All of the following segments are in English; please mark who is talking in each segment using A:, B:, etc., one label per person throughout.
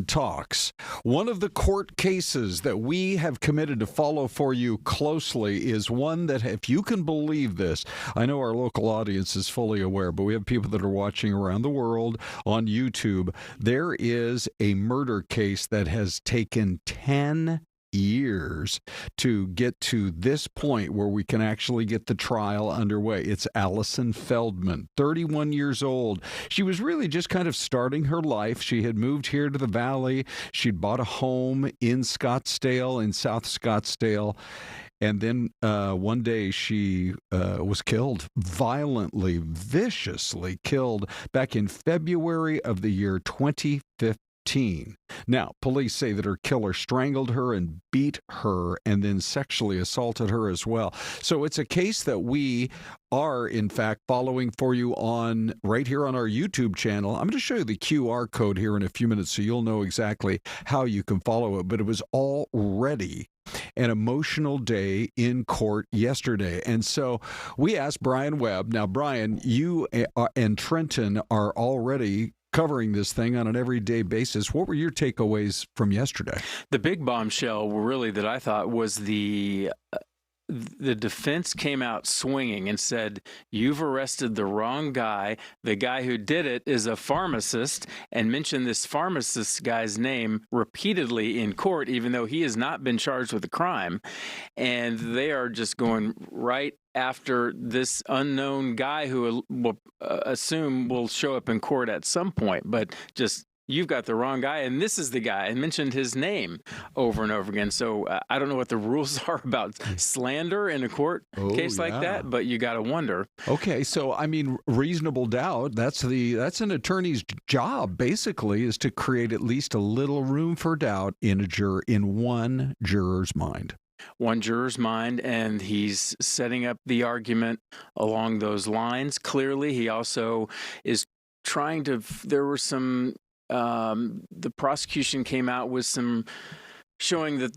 A: Talks. One of the court cases that we have committed to follow for you closely is one that, if you can believe this, I know our local audience is fully aware, but we have people that are watching around the world on YouTube. There is a murder case that has taken 10 years to get to this point where we can actually get the trial underway. It's Allison Feldman, 31 years old. She was really just kind of starting her life. She had moved here to the Valley. She'd bought a home in Scottsdale, in South Scottsdale. And then one day she was killed, violently, viciously killed back in February of the year 2015. Now, police say that her killer strangled her and beat her and then sexually assaulted her as well. So it's a case that we are, in fact, following for you on right here on our YouTube channel. I'm going to show you the QR code here in a few minutes so you'll know exactly how you can follow it. But it was already an emotional day in court yesterday. And so we asked Brian Webb. Now, Brian, you and Trenton are already covering this thing on an everyday basis. What were your takeaways from yesterday?
B: The big bombshell, really, that I thought was the defense came out swinging and said, you've arrested the wrong guy. The guy who did it is a pharmacist, and mentioned this pharmacist guy's name repeatedly in court, even though he has not been charged with a crime. And they are just going right after this unknown guy who will assume will show up in court at some point, but just, you've got the wrong guy, and this is the guy, and mentioned his name over and over again. So I don't know what the rules are about slander in a court case like that, but you got to wonder. Okay,
A: so I mean, reasonable doubt, that's an attorney's job, basically, is to create at least a little room for doubt in one juror's mind.
B: One juror's mind, and he's setting up the argument along those lines. Clearly, he also is trying to, there were some, the prosecution came out with some showing that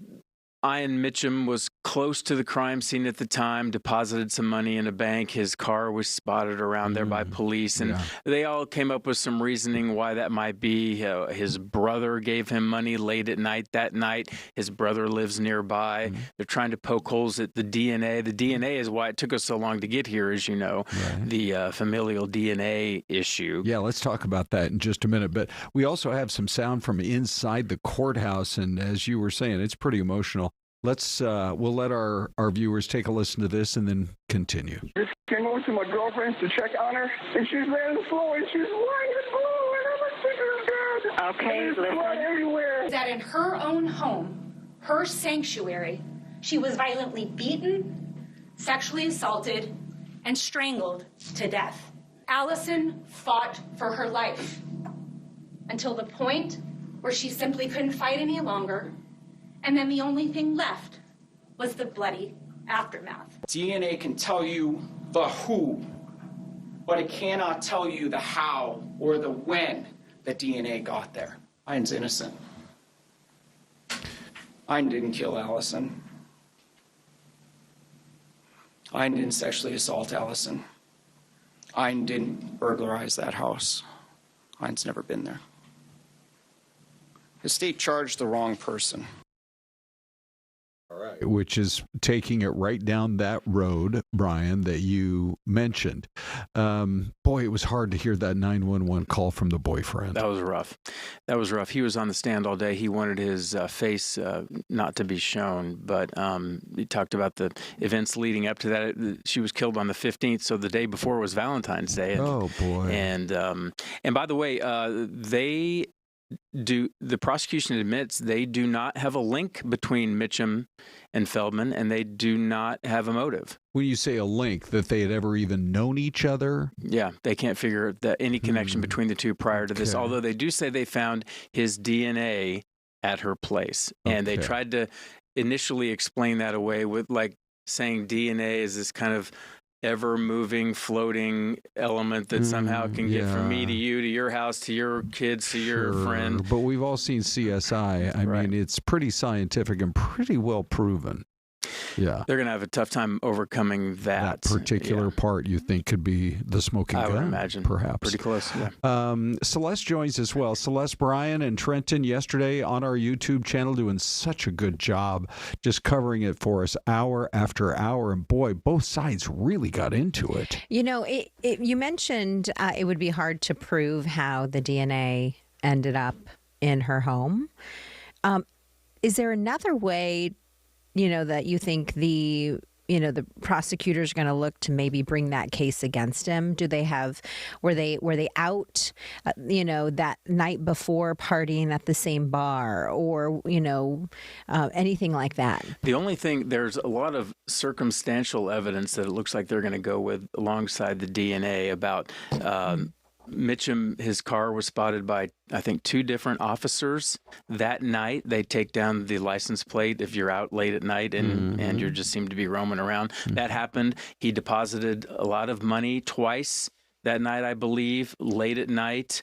B: Ian Mitchum was close to the crime scene at the time, deposited some money in a bank. His car was spotted around there by police, and they all came up with some reasoning why that might be. His brother gave him money late at night that night. His brother lives nearby. They're trying to poke holes at the DNA. The DNA is why it took us so long to get here, as you know, the familial DNA issue.
A: Yeah, let's talk about that in just a minute. But we also have some sound from inside the courthouse, and as you were saying, it's pretty emotional. We'll let our viewers take a listen to this and then continue.
C: Just came over to my girlfriend's to check on her, and she's laying on the floor, and she's white and blue, and I'm like, this is dead. Okay, there's blood everywhere.
D: That in her own home, her sanctuary, she was violently beaten, sexually assaulted, and strangled to death. Allison fought for her life until the point where she simply couldn't fight any longer. And then the only thing left was the bloody aftermath.
E: DNA can tell you the who, but it cannot tell you the how or the when the DNA got there. Ian's innocent. Ian didn't kill Allison. Ian didn't sexually assault Allison. Ian didn't burglarize that house. Ian's never been there. The state charged the wrong person.
A: Which is taking it right down that road, Brian, that you mentioned. Boy, it was hard to hear that 911 call from the boyfriend.
B: That was rough. That was rough. He was on the stand all day. He wanted his face not to be shown, but he talked about the events leading up to that. She was killed on the 15th, so the day before was Valentine's Day.
A: Oh, boy.
B: And by the way, the prosecution admits they do not have a link between Mitchum and Feldman, and they do not have a motive.
A: When you say a link, that they had ever even known each other?
B: Yeah, they can't figure any connection between the two prior to this, although they do say they found his DNA at her place. And they tried to initially explain that away with like saying DNA is this kind of ever-moving, floating element that somehow can get from me to you, to your house, to your kids, to your friend.
A: But we've all seen CSI. I mean, it's pretty scientific and pretty well proven. Yeah.
B: they're going to have a tough time overcoming that.
A: That particular part you think could be the smoking gun?
B: I would imagine.
A: Perhaps.
B: Pretty close, yeah.
A: Celeste joins as well. Celeste, Brian, and Trenton yesterday on our YouTube channel doing such a good job just covering it for us hour after hour. And boy, both sides really got into it.
F: You know, you mentioned it would be hard to prove how the DNA ended up in her home. Is there another way, that you think the prosecutors are going to look to maybe bring that case against him? Were they out, that night before partying at the same bar or, anything like that?
B: The only thing, there's a lot of circumstantial evidence that it looks like they're going to go with alongside the DNA about Mitchum. His car was spotted by, I think, 2 different officers that night. They take down the license plate if you're out late at night and you just seem to be roaming around. That happened. He deposited a lot of money twice that night, I believe, late at night.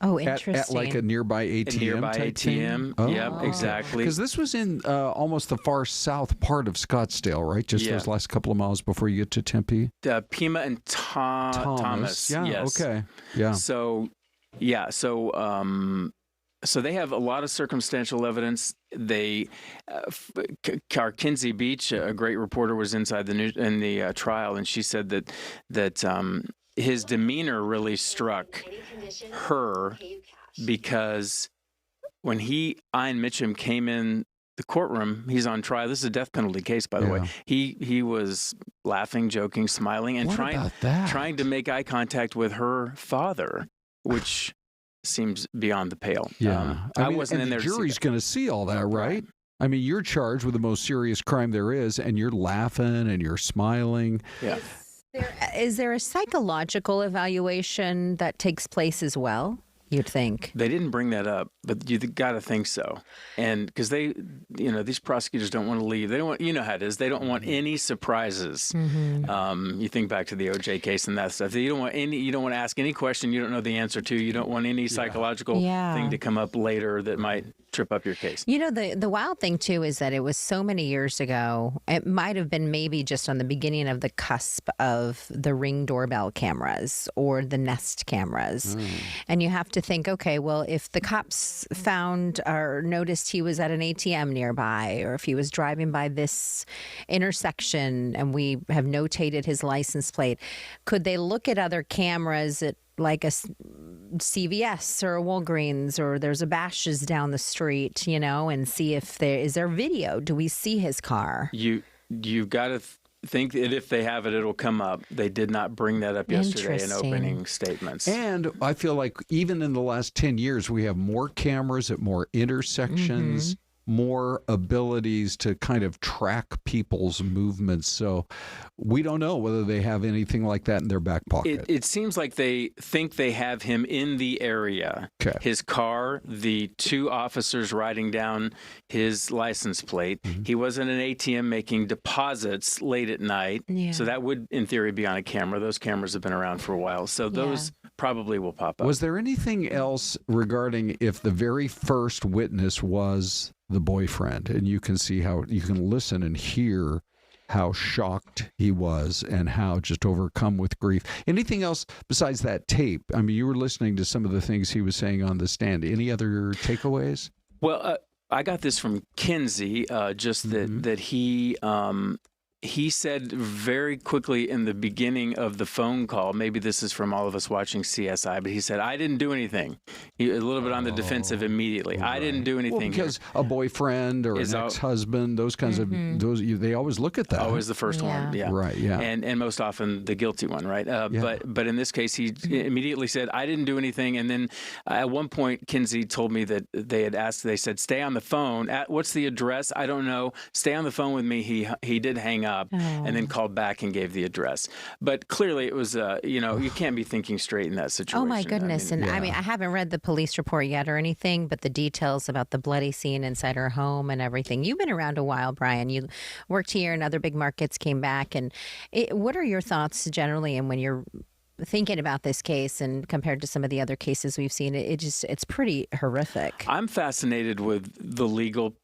F: Interesting.
A: At like a nearby ATM.
B: A nearby
A: type
B: ATM.
A: thing?
B: Yep, exactly.
A: Because this was in almost the far south part of Scottsdale, right? Just those last couple of miles before you get to Tempe.
B: Pima and Thomas.
A: Yeah.
B: Yes.
A: Okay. Yeah.
B: So they have a lot of circumstantial evidence. They, Kinsey Beach, a great reporter, was inside the trial, and she said that his demeanor really struck her because when Ian Mitchum came in the courtroom, he's on trial. This is a death penalty case, by the way. He was laughing, joking, smiling, and trying to make eye contact with her father, which seems beyond the pale.
A: Yeah.
B: I wasn't in there.
A: The jury's going to see all that, right? I mean, you're charged with the most serious crime there is, and you're laughing and you're smiling.
B: Yeah.
F: Is there a psychological evaluation that takes place as well, you'd think?
B: They didn't bring that up, but you got to think so. And because these prosecutors don't want to leave. They don't want, how it is. They don't want any surprises. You think back to the OJ case and that stuff. You don't want to ask any question you don't know the answer to. You don't want any psychological thing to come up later that might trip up your case.
F: The wild thing too is that it was so many years ago. It might have been maybe just on the beginning of the cusp of the Ring doorbell cameras or the Nest cameras. And you have to think, okay, well, if the cops found or noticed he was at an ATM nearby, or if he was driving by this intersection and we have notated his license plate, could they look at other cameras at like a CVS or a Walgreens, or there's a Bash's down the street, and see if is there video? Do we see his car?
B: You've got to think that if they have it, it'll come up. They did not bring that up yesterday in opening statements.
A: And I feel like even in the last 10 years, we have more cameras at more intersections, more abilities to kind of track people's movements. So we don't know whether they have anything like that in their back pocket.
B: It seems like they think they have him in the area.
A: Okay.
B: His car, the 2 officers writing down his license plate. He was in an ATM making deposits late at night. Yeah. So that would, in theory, be on a camera. Those cameras have been around for a while. So those probably will pop up.
A: Was there anything else regarding if the very first witness was the boyfriend? And you can see how you can listen and hear how shocked he was and how just overcome with grief. Anything else besides that tape? I mean, you were listening to some of the things he was saying on the stand. Any other takeaways?
B: Well, I got this from Kinsey, just that he said very quickly in the beginning of the phone call, maybe this is from all of us watching CSI, but he said, I didn't do anything. A little bit on the defensive immediately. Right. I didn't do anything.
A: Well, because a boyfriend or an ex-husband, those kinds of, they always look at that.
B: Always the first one, yeah.
A: Right, yeah.
B: And most often the guilty one, right? But in this case, he immediately said, I didn't do anything. And then at one point, Kinsey told me that they said, stay on the phone. What's the address? I don't know. Stay on the phone with me. He did hang up. And then called back and gave the address. But clearly it was, you can't be thinking straight in that situation.
F: Oh, my goodness. I mean, I haven't read the police report yet or anything, but the details about the bloody scene inside her home and everything. You've been around a while, Brian. You worked here in other big markets, came back. And what are your thoughts generally? And when you're thinking about this case and compared to some of the other cases we've seen, it's pretty horrific.
B: I'm fascinated with the legal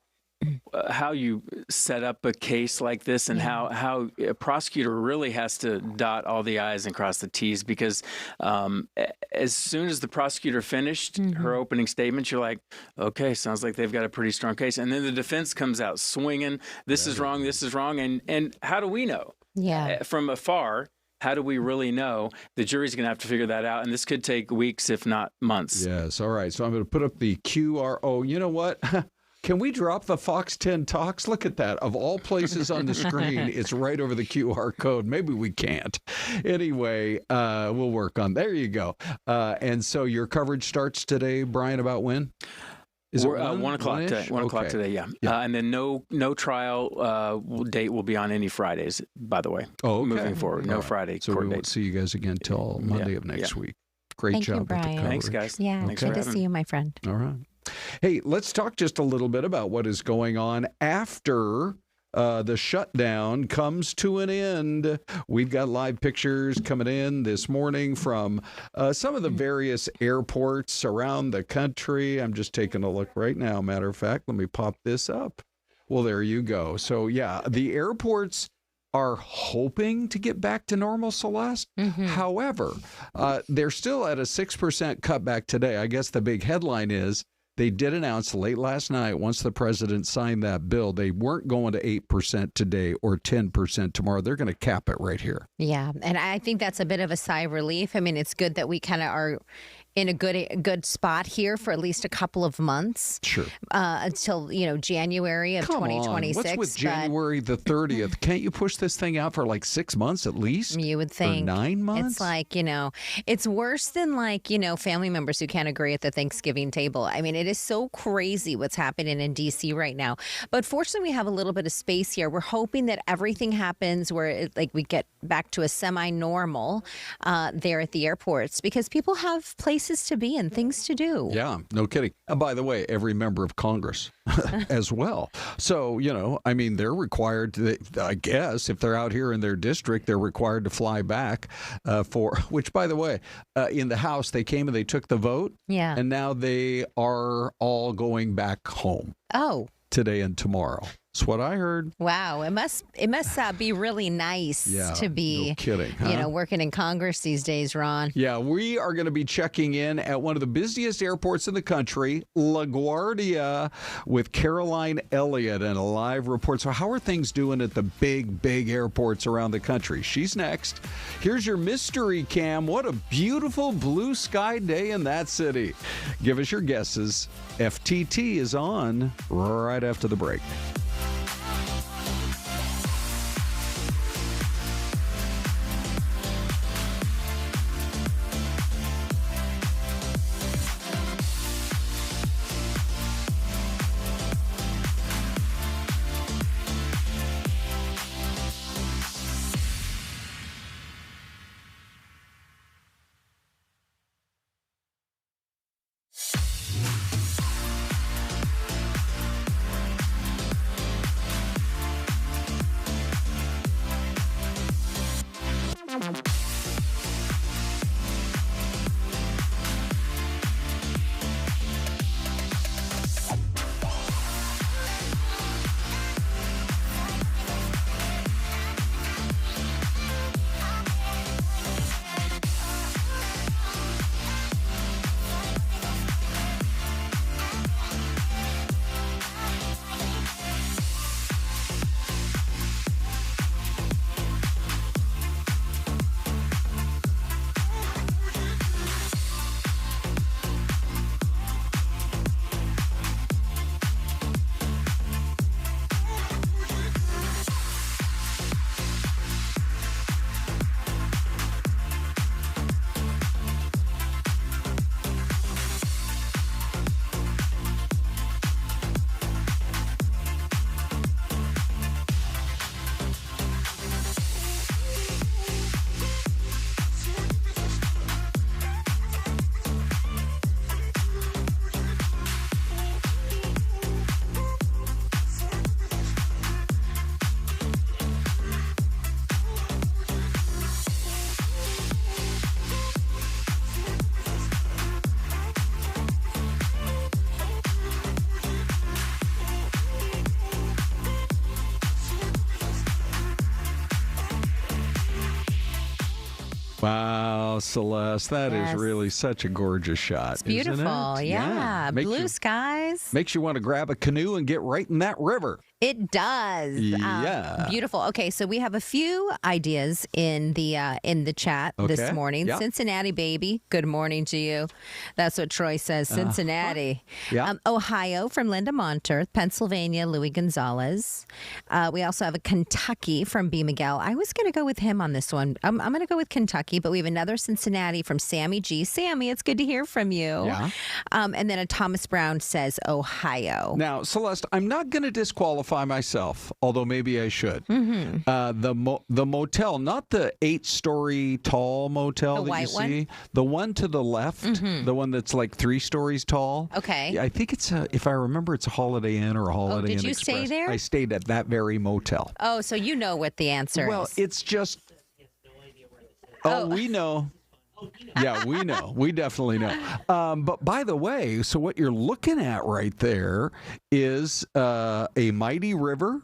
B: how you set up a case like this and how a prosecutor really has to dot all the I's and cross the T's, because as soon as the prosecutor finished her opening statement, you're like, okay, sounds like they've got a pretty strong case. And then the defense comes out swinging, this is wrong. And how do we know?
F: Yeah.
B: From afar, how do we really know? The jury's going to have to figure that out, and this could take weeks, if not months.
A: Yes. All right. So I'm going to put up the QR. Oh, you know what? Can we drop the Fox 10 Talks? Look at that. Of all places on the screen, it's right over the QR code. Maybe we can't. Anyway, we'll work on. There you go. And so your coverage starts today, Brian, about when? Is it
B: 1 o'clock today? 1 o'clock today, yeah. And then no trial date will be on any Fridays, by the way.
A: Oh, okay.
B: Moving forward, no Friday
A: so
B: court
A: we won't
B: dates.
A: see you guys again till Monday of next week. Great
F: Thank
A: job
F: you,
A: with the
F: Brian.
A: coverage.
B: Thanks, guys.
F: Yeah,
B: Thanks
F: good
B: for
F: to
B: having
F: see
B: me.
F: you, my friend.
A: All right. Hey, let's talk just a little bit about what is going on after the shutdown comes to an end. We've got live pictures coming in this morning from some of the various airports around the country. I'm just taking a look right now. Matter of fact, let me pop this up. Well, there you go. So, yeah, the airports are hoping to get back to normal, Celeste. However, they're still at a 6% cutback today. I guess the big headline is they did announce late last night, once the president signed that bill, they weren't going to 8% today or 10% tomorrow. They're going to cap it right here.
F: Yeah, and I think that's a bit of a sigh of relief. I mean, it's good that we kind of are in a good spot here for at least a couple of months.
A: Sure.
F: Until, January of 2026.
A: What's with January the 30th? Can't you push this thing out for like 6 months at least?
F: You would think.
A: Or 9 months?
F: It's like, it's worse than like, family members who can't agree at the Thanksgiving table. I mean, it is so crazy what's happening in D.C. right now. But fortunately, we have a little bit of space here. We're hoping that everything happens where we get back to a semi-normal there at the airports, because people have places to be and things to do.
A: Yeah, no kidding. And by the way, every member of Congress as well. So, they're required to, I guess, if they're out here in their district, they're required to fly back which, by the way, in the House, they came and they took the vote.
F: Yeah.
A: And now they are all going back home.
F: Oh.
A: Today and tomorrow. That's what I heard.
F: Wow, it must be really nice to be,
A: no kidding, huh?
F: Working in Congress these days, Ron.
A: Yeah, we are going to be checking in at one of the busiest airports in the country, LaGuardia, with Caroline Elliott and a live report. So how are things doing at the big airports around the country? She's next. Here's your mystery cam. What a beautiful blue sky day in that city. Give us your guesses. FTT is on right after the break. Wow, Celeste, that is
F: Yes.
A: really such a gorgeous shot.
F: It's beautiful.
A: Isn't it?
F: Yeah.
A: Makes
F: Blue
A: you,
F: skies.
A: makes you want to grab a canoe and get right in that river.
F: It does.
A: Yeah.
F: Beautiful. Okay, so we have a few ideas in the chat this
A: Okay.
F: morning.
A: Yeah.
F: Cincinnati, baby. Good morning to you. That's what Troy says. Cincinnati.
A: Yeah.
F: Ohio from Linda Monter. Pennsylvania, Louis Gonzalez. We also have a Kentucky from B. Miguel. I was going to go with him on this one. I'm going to go with Kentucky, but we have another Cincinnati from Sammy G. Sammy, it's good to hear from you.
A: Yeah.
F: And then a Thomas Brown says Ohio.
A: Now, Celeste, I'm not going to disqualify myself, although maybe I should.
F: Mm-hmm.
A: The motel, not the 8-story tall motel
F: The
A: that
F: white
A: you
F: one?
A: see, the one to the left, the one that's like 3 stories tall.
F: Okay.
A: Yeah, I think it's if I remember, it's a Holiday Inn or a Holiday Inn
F: did you
A: Express.
F: stay there?
A: I stayed at that very motel.
F: Oh, so you know what the answer
A: Well,
F: is.
A: it's just. Oh, we know. Yeah, we know. We definitely know. But by the way, so what you're looking at right there is a mighty river.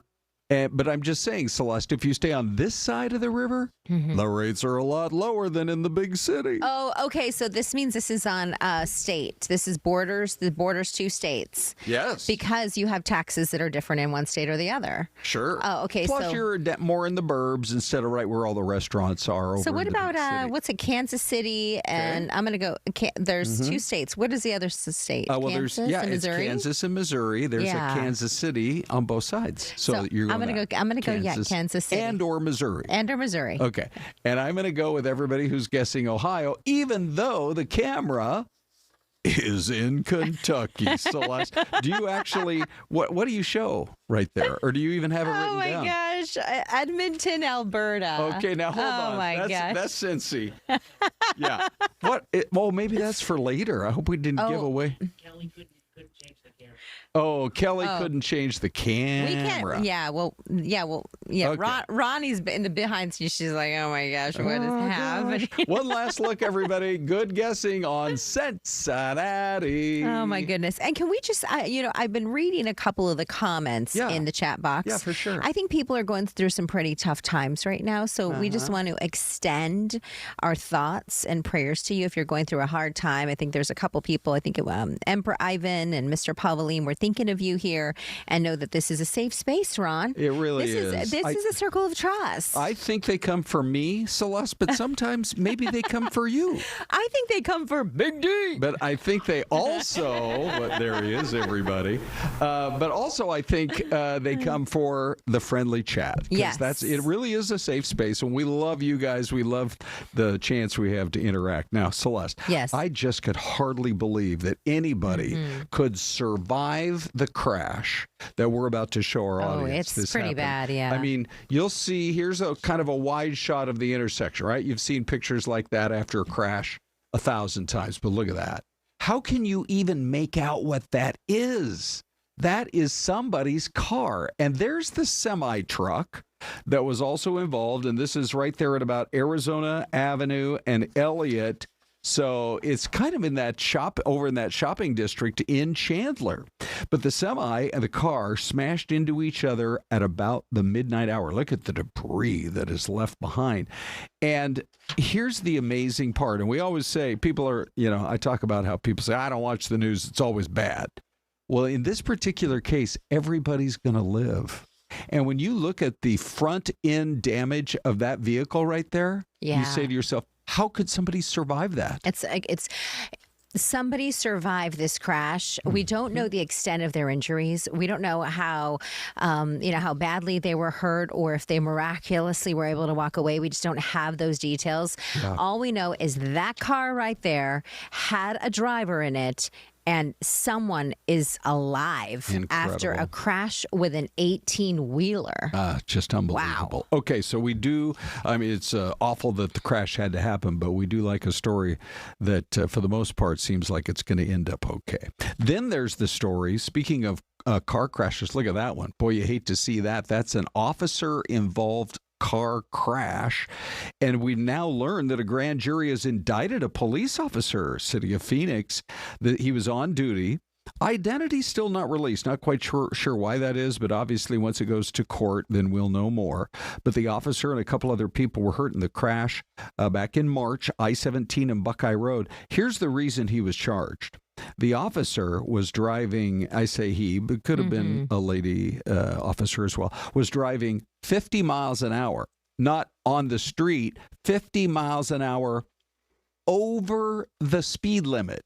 A: But I'm just saying, Celeste, if you stay on this side of the river, the rates are a lot lower than in the big city.
F: Oh, okay. So this means this is on state. This is borders. The borders 2 states.
A: Yes.
F: Because you have taxes that are different in one state or the other.
A: Sure.
F: Oh, okay.
A: Plus,
F: so
A: you're more in the burbs instead of right where all the restaurants are.
F: so
A: over
F: what
A: in the big
F: about
A: city.
F: what's it? Kansas City and I'm gonna go. There's 2 states. What is the other state?
A: Well,
F: Kansas
A: there's
F: and
A: it's
F: Missouri.
A: Kansas and Missouri. There's
F: Yeah.
A: a Kansas City on both sides. So you're
F: I'm
A: going
F: gonna go. I'm gonna go. Yeah, Kansas City
A: and or Missouri.
F: or Missouri.
A: Okay, and I'm going to go with everybody who's guessing Ohio, even though the camera is in Kentucky. Celeste, do you actually what do you show right there, or do you even have it written
F: Oh my
A: down?
F: gosh, Edmonton, Alberta.
A: Okay, now hold on.
F: Oh my gosh.
A: That's Cincy. Yeah. Well, maybe that's for later. I hope we didn't give away.
G: Kelly couldn't change the camera.
A: Oh, Kelly couldn't change the camera.
F: We can't. Yeah. Well.
A: Okay.
F: Ronnie's in the behind scenes. She's like, "Oh my gosh, what is happening?"
A: One last look, everybody. Good guessing on Cincinnati.
F: Oh my goodness! And can we just, I've been reading a couple of the comments in the chat box.
A: Yeah, for sure.
F: I think people are going through some pretty tough times right now, so we just want to extend our thoughts and prayers to you if you're going through a hard time. I think there's a couple people. I think Emperor Ivan and Mr. Pavlin. We're thinking of you here, and know that this is a safe space, Ron.
A: It really
F: This is a circle of trust.
A: I think they come for me, Celeste, but sometimes maybe they come for you.
F: I think they come for Big D.
A: But I think they also, but there he is, everybody. But also, I think they come for the friendly chat. 'Cause
F: Yes.
A: it really is a safe space, and we love you guys. We love the chance we have to interact. Now, Celeste,
F: Yes.
A: I just could hardly believe that anybody could survive the crash that we're about to show our audience.
F: It's
A: This
F: pretty
A: happened.
F: bad, yeah.
A: I mean, you'll see, here's a kind of a wide shot of the intersection, right? You've seen pictures like that after a crash 1,000 times, but look at that. How can you even make out what that is? That is somebody's car. And there's the semi-truck that was also involved, and this is right there at about Arizona Avenue and Elliott. So it's kind of in that over in that shopping district in Chandler. But the semi and the car smashed into each other at about the midnight hour. Look at the debris that is left behind. And here's the amazing part. And we always say, people are, I talk about how people say, I don't watch the news. It's always bad. Well, in this particular case, everybody's going to live. And when you look at the front end damage of that vehicle right there, you say to yourself, how could somebody survive that?
F: It's somebody survived this crash. We don't know the extent of their injuries. We don't know how badly they were hurt or if they miraculously were able to walk away. We just don't have those details. Yeah. All we know is that car right there had a driver in it. And someone is alive after a crash with an 18-wheeler.
A: Just unbelievable. Wow. Okay, so it's awful that the crash had to happen, but we do like a story that, for the most part, seems like it's going to end up okay. Then there's the story, speaking of car crashes, look at that one. Boy, you hate to see that. That's an officer-involved car crash, and we now learn that a grand jury has indicted a police officer, City of Phoenix, that he was on duty Identity still not released. Not quite sure why that is, but obviously once it goes to court, then we'll know more. But the officer and a couple other people were hurt in the crash back in March, I-17 and Buckeye Road. Here's the reason he was charged. The officer was driving, I say he, but could have been a lady officer as well, was driving 50 miles an hour, not on the street, 50 miles an hour over the speed limit.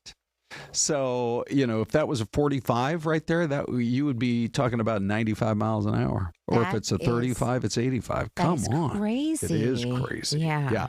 A: So, if that was a 45 right there, that you would be talking about 95 miles an hour. Or if it's a 35, it's 85. Come on.
F: Crazy.
A: It is crazy.
F: Yeah.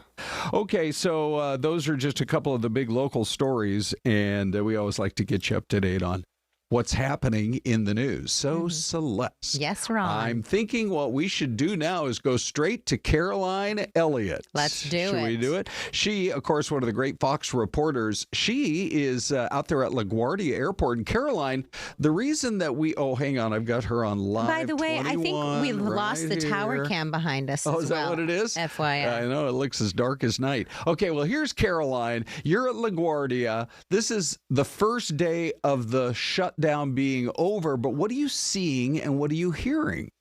A: Okay, so those are just a couple of the big local stories, and we always like to get you up to date on what's happening in the news. So, Celeste.
F: Yes, Ron.
A: I'm thinking what we should do now is go straight to Caroline Elliott.
F: Let's do it.
A: Should we do it? She, of course, one of the great Fox reporters. She is out there at LaGuardia Airport. And Caroline, the reason that hang on, I've got her on live.
F: By the way, I think we lost the tower cam behind us.
A: Oh, is that what it is?
F: FYI.
A: I know, it looks as dark as night. Okay, well, here's Caroline. You're at LaGuardia. This is the first day of the shutdown being over, but what are you seeing and what are you hearing?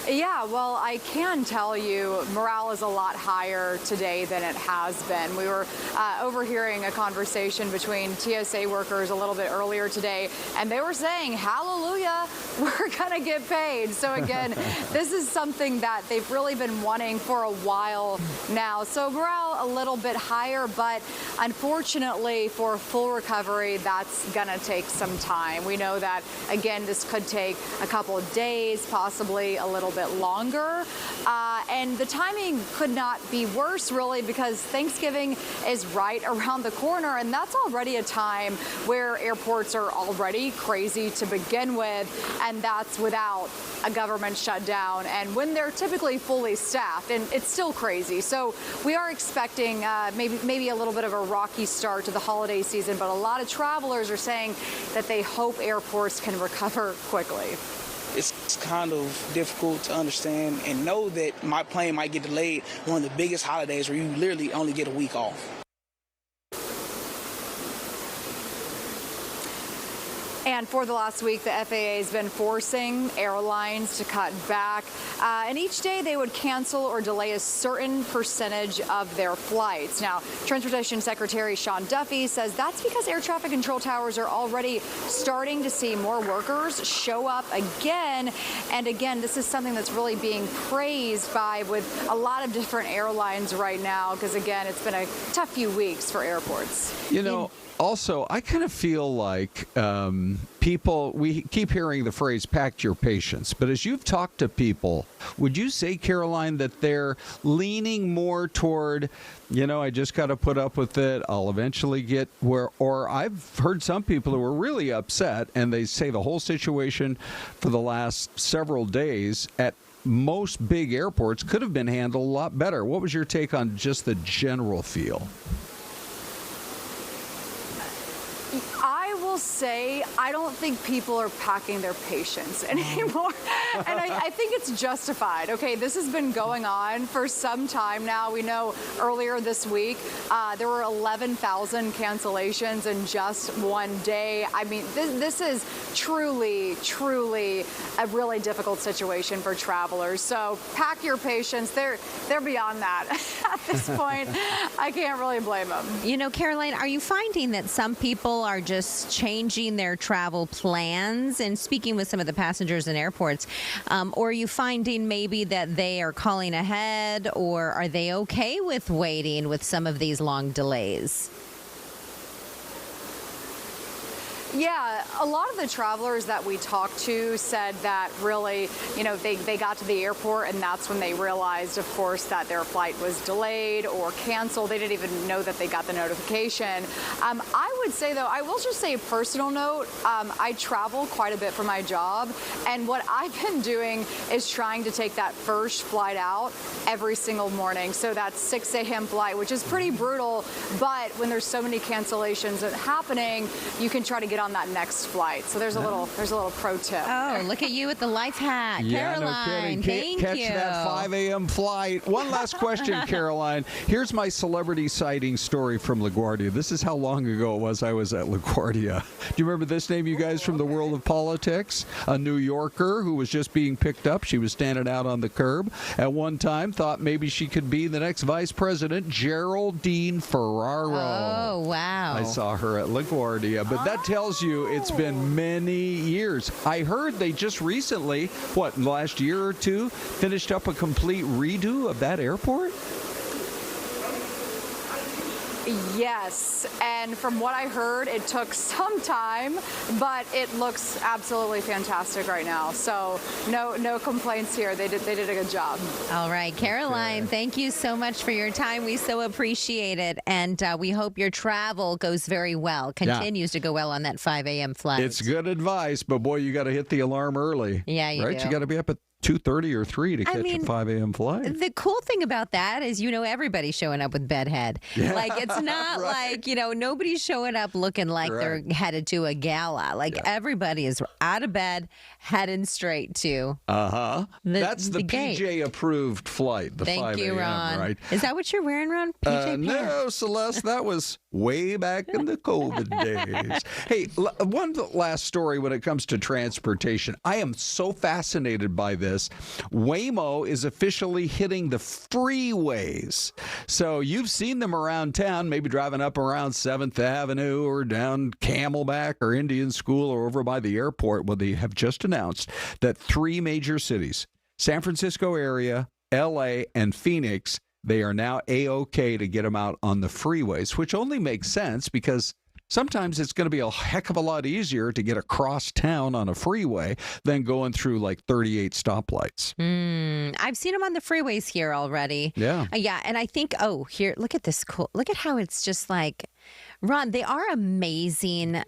H: Yeah, well, I can tell you morale is a lot higher today than it has been. We were overhearing a conversation between TSA workers a little bit earlier today, and they were saying, hallelujah, we're going to get paid. So again, this is something that they've really been wanting for a while now. So morale a little bit higher, but unfortunately for full recovery, that's going to take some time. We know that, again, this could take a couple of days, possibly a little bit longer, and the timing could not be worse, really, because Thanksgiving is right around the corner, and that's already a time where airports are already crazy to begin with, and that's without a government shutdown and when they're typically fully staffed, and it's still crazy. So we are expecting maybe a little bit of a rocky start to the holiday season, but a lot of travelers are saying that they hope airports can recover quickly.
I: It's kind of difficult to understand and know that my plane might get delayed one of the biggest holidays where you literally only get a week off.
H: And for the last week, the FAA has been forcing airlines to cut back. And each day they would cancel or delay a certain percentage of their flights. Now, Transportation Secretary Sean Duffy says that's because air traffic control towers are already starting to see more workers show up again. And again, this is something that's really being praised with a lot of different airlines right now, because again, it's been a tough few weeks for airports.
A: Also, I kind of feel like we keep hearing the phrase, pack your patience. But as you've talked to people, would you say, Caroline, that they're leaning more toward, I just got to put up with it, I'll eventually get where, or I've heard some people who are really upset, and they say the whole situation for the last several days at most big airports could have been handled a lot better. What was your take on just the general feel?
H: I will say, I don't think people are packing their patience anymore. And I think it's justified. Okay, this has been going on for some time now. We know earlier this week, there were 11,000 cancellations in just one day. I mean, this is truly, truly a really difficult situation for travelers. So pack your patience. They're beyond that. At this point, I can't really blame them.
F: Caroline, are you finding that some people are just changing their travel plans and speaking with some of the passengers in airports? Or are you finding maybe that they are calling ahead, or are they okay with waiting with some of these long delays?
H: Yeah, a lot of the travelers that we talked to said that really, they got to the airport and that's when they realized, of course, that their flight was delayed or canceled. They didn't even know that they got the notification. I would say, though, I will just say a personal note. I travel quite a bit for my job, and what I've been doing is trying to take that first flight out every single morning. So that 6 a.m. flight, which is pretty brutal, but when there's so many cancellations happening, you can try to get on that next flight. So there's a little pro tip.
F: Oh, look at you with the life hack, Caroline.
A: No
F: thank
A: Catch
F: you.
A: that 5 a.m. flight. One last question, Caroline. Here's my celebrity sighting story from LaGuardia. This is how long ago it was I was at LaGuardia. Do you remember this name, you guys, from the world of politics? A New Yorker who was just being picked up. She was standing out on the curb at one time, thought maybe she could be the next vice president, Geraldine Ferraro.
F: Oh, wow.
A: I saw her at LaGuardia, but that tells you it's been many years. I heard they just recently, in the last year or two, finished up a complete redo of that airport?
H: Yes, and from what I heard, it took some time, but it looks absolutely fantastic right now. So no complaints here. They did a good job.
F: All right, Caroline, thank you so much for your time. We so appreciate it, and we hope your travel goes very well, continues to go well on that 5 a.m. flight.
A: It's good advice, but boy, you got to hit the alarm early.
F: Yeah, you
A: right?
F: do.
A: You got to be up at 2:30 or 3 to catch a 5 a.m. flight.
F: The cool thing about that is, everybody's showing up with bedhead.
A: Yeah,
F: like, it's not
A: right.
F: like, nobody's showing up looking like they're headed to a gala. Like, everybody is out of bed, heading straight to
A: That's the
F: gate.
A: PJ-approved flight, the 5
F: Thank you,
A: a.m.,
F: Ron.
A: right?
F: Is that what you're wearing, Ron? PJ pants?
A: No, Celeste, that was way back in the COVID days. Hey, one last story when it comes to transportation. I am so fascinated by this. Waymo is officially hitting the freeways. So you've seen them around town, maybe driving up around 7th Avenue or down Camelback or Indian School or over by the airport. Well, they have just announced that 3 major cities, San Francisco area, L.A., and Phoenix, they are now A-OK to get them out on the freeways, which only makes sense because sometimes it's going to be a heck of a lot easier to get across town on a freeway than going through like 38 stoplights.
F: I've seen them on the freeways here already.
A: Yeah.
F: Yeah, and I think, here, look at this cool. Look at how it's just like, Ron, they are amazing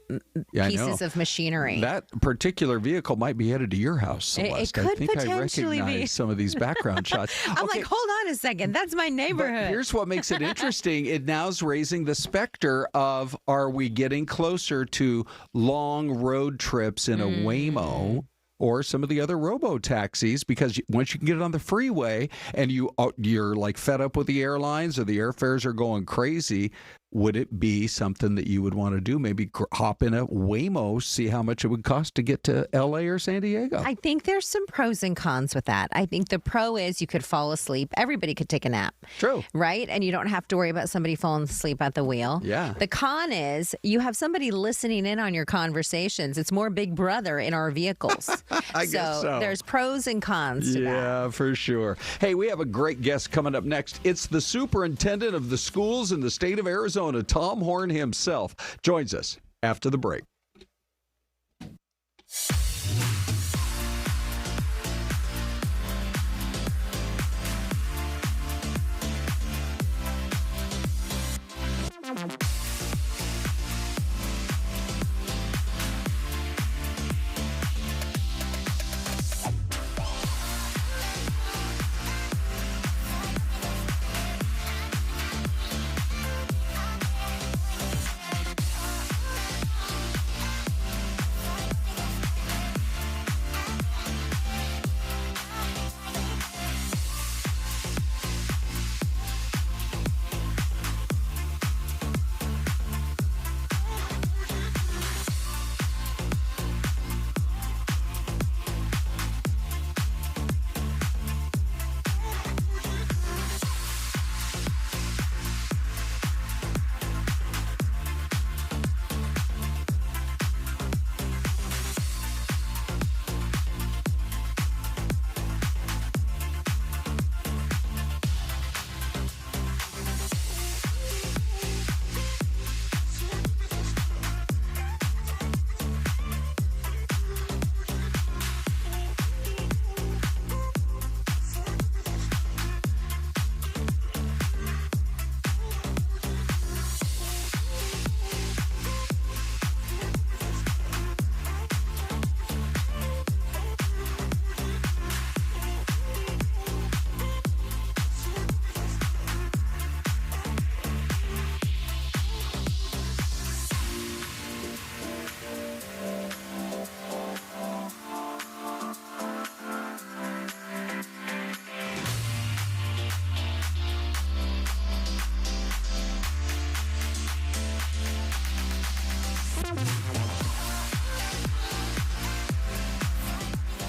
F: pieces of machinery.
A: That particular vehicle might be headed to your house, Celeste.
F: It could
A: I think
F: potentially
A: I recognize
F: be.
A: some of these background shots.
F: I'm like, hold on a second. That's my neighborhood.
A: But here's what makes it interesting. It now's raising the specter of, are we getting closer to long road trips in a Waymo or some of the other robo-taxis? Because once you can get it on the freeway and you're like fed up with the airlines or the airfares are going crazy, would it be something that you would want to do? Maybe hop in a Waymo, see how much it would cost to get to L.A. or San Diego?
F: I think there's some pros and cons with that. I think the pro is you could fall asleep. Everybody could take a nap.
A: True.
F: Right? And you don't have to worry about somebody falling asleep at the wheel.
A: Yeah.
F: The con is you have somebody listening in on your conversations. It's more Big Brother in our vehicles.
A: I guess so.
F: There's pros and cons to that.
A: Yeah, for sure. Hey, we have a great guest coming up next. It's the superintendent of the schools in the state of Arizona, Tom Horne himself, joins us after the break.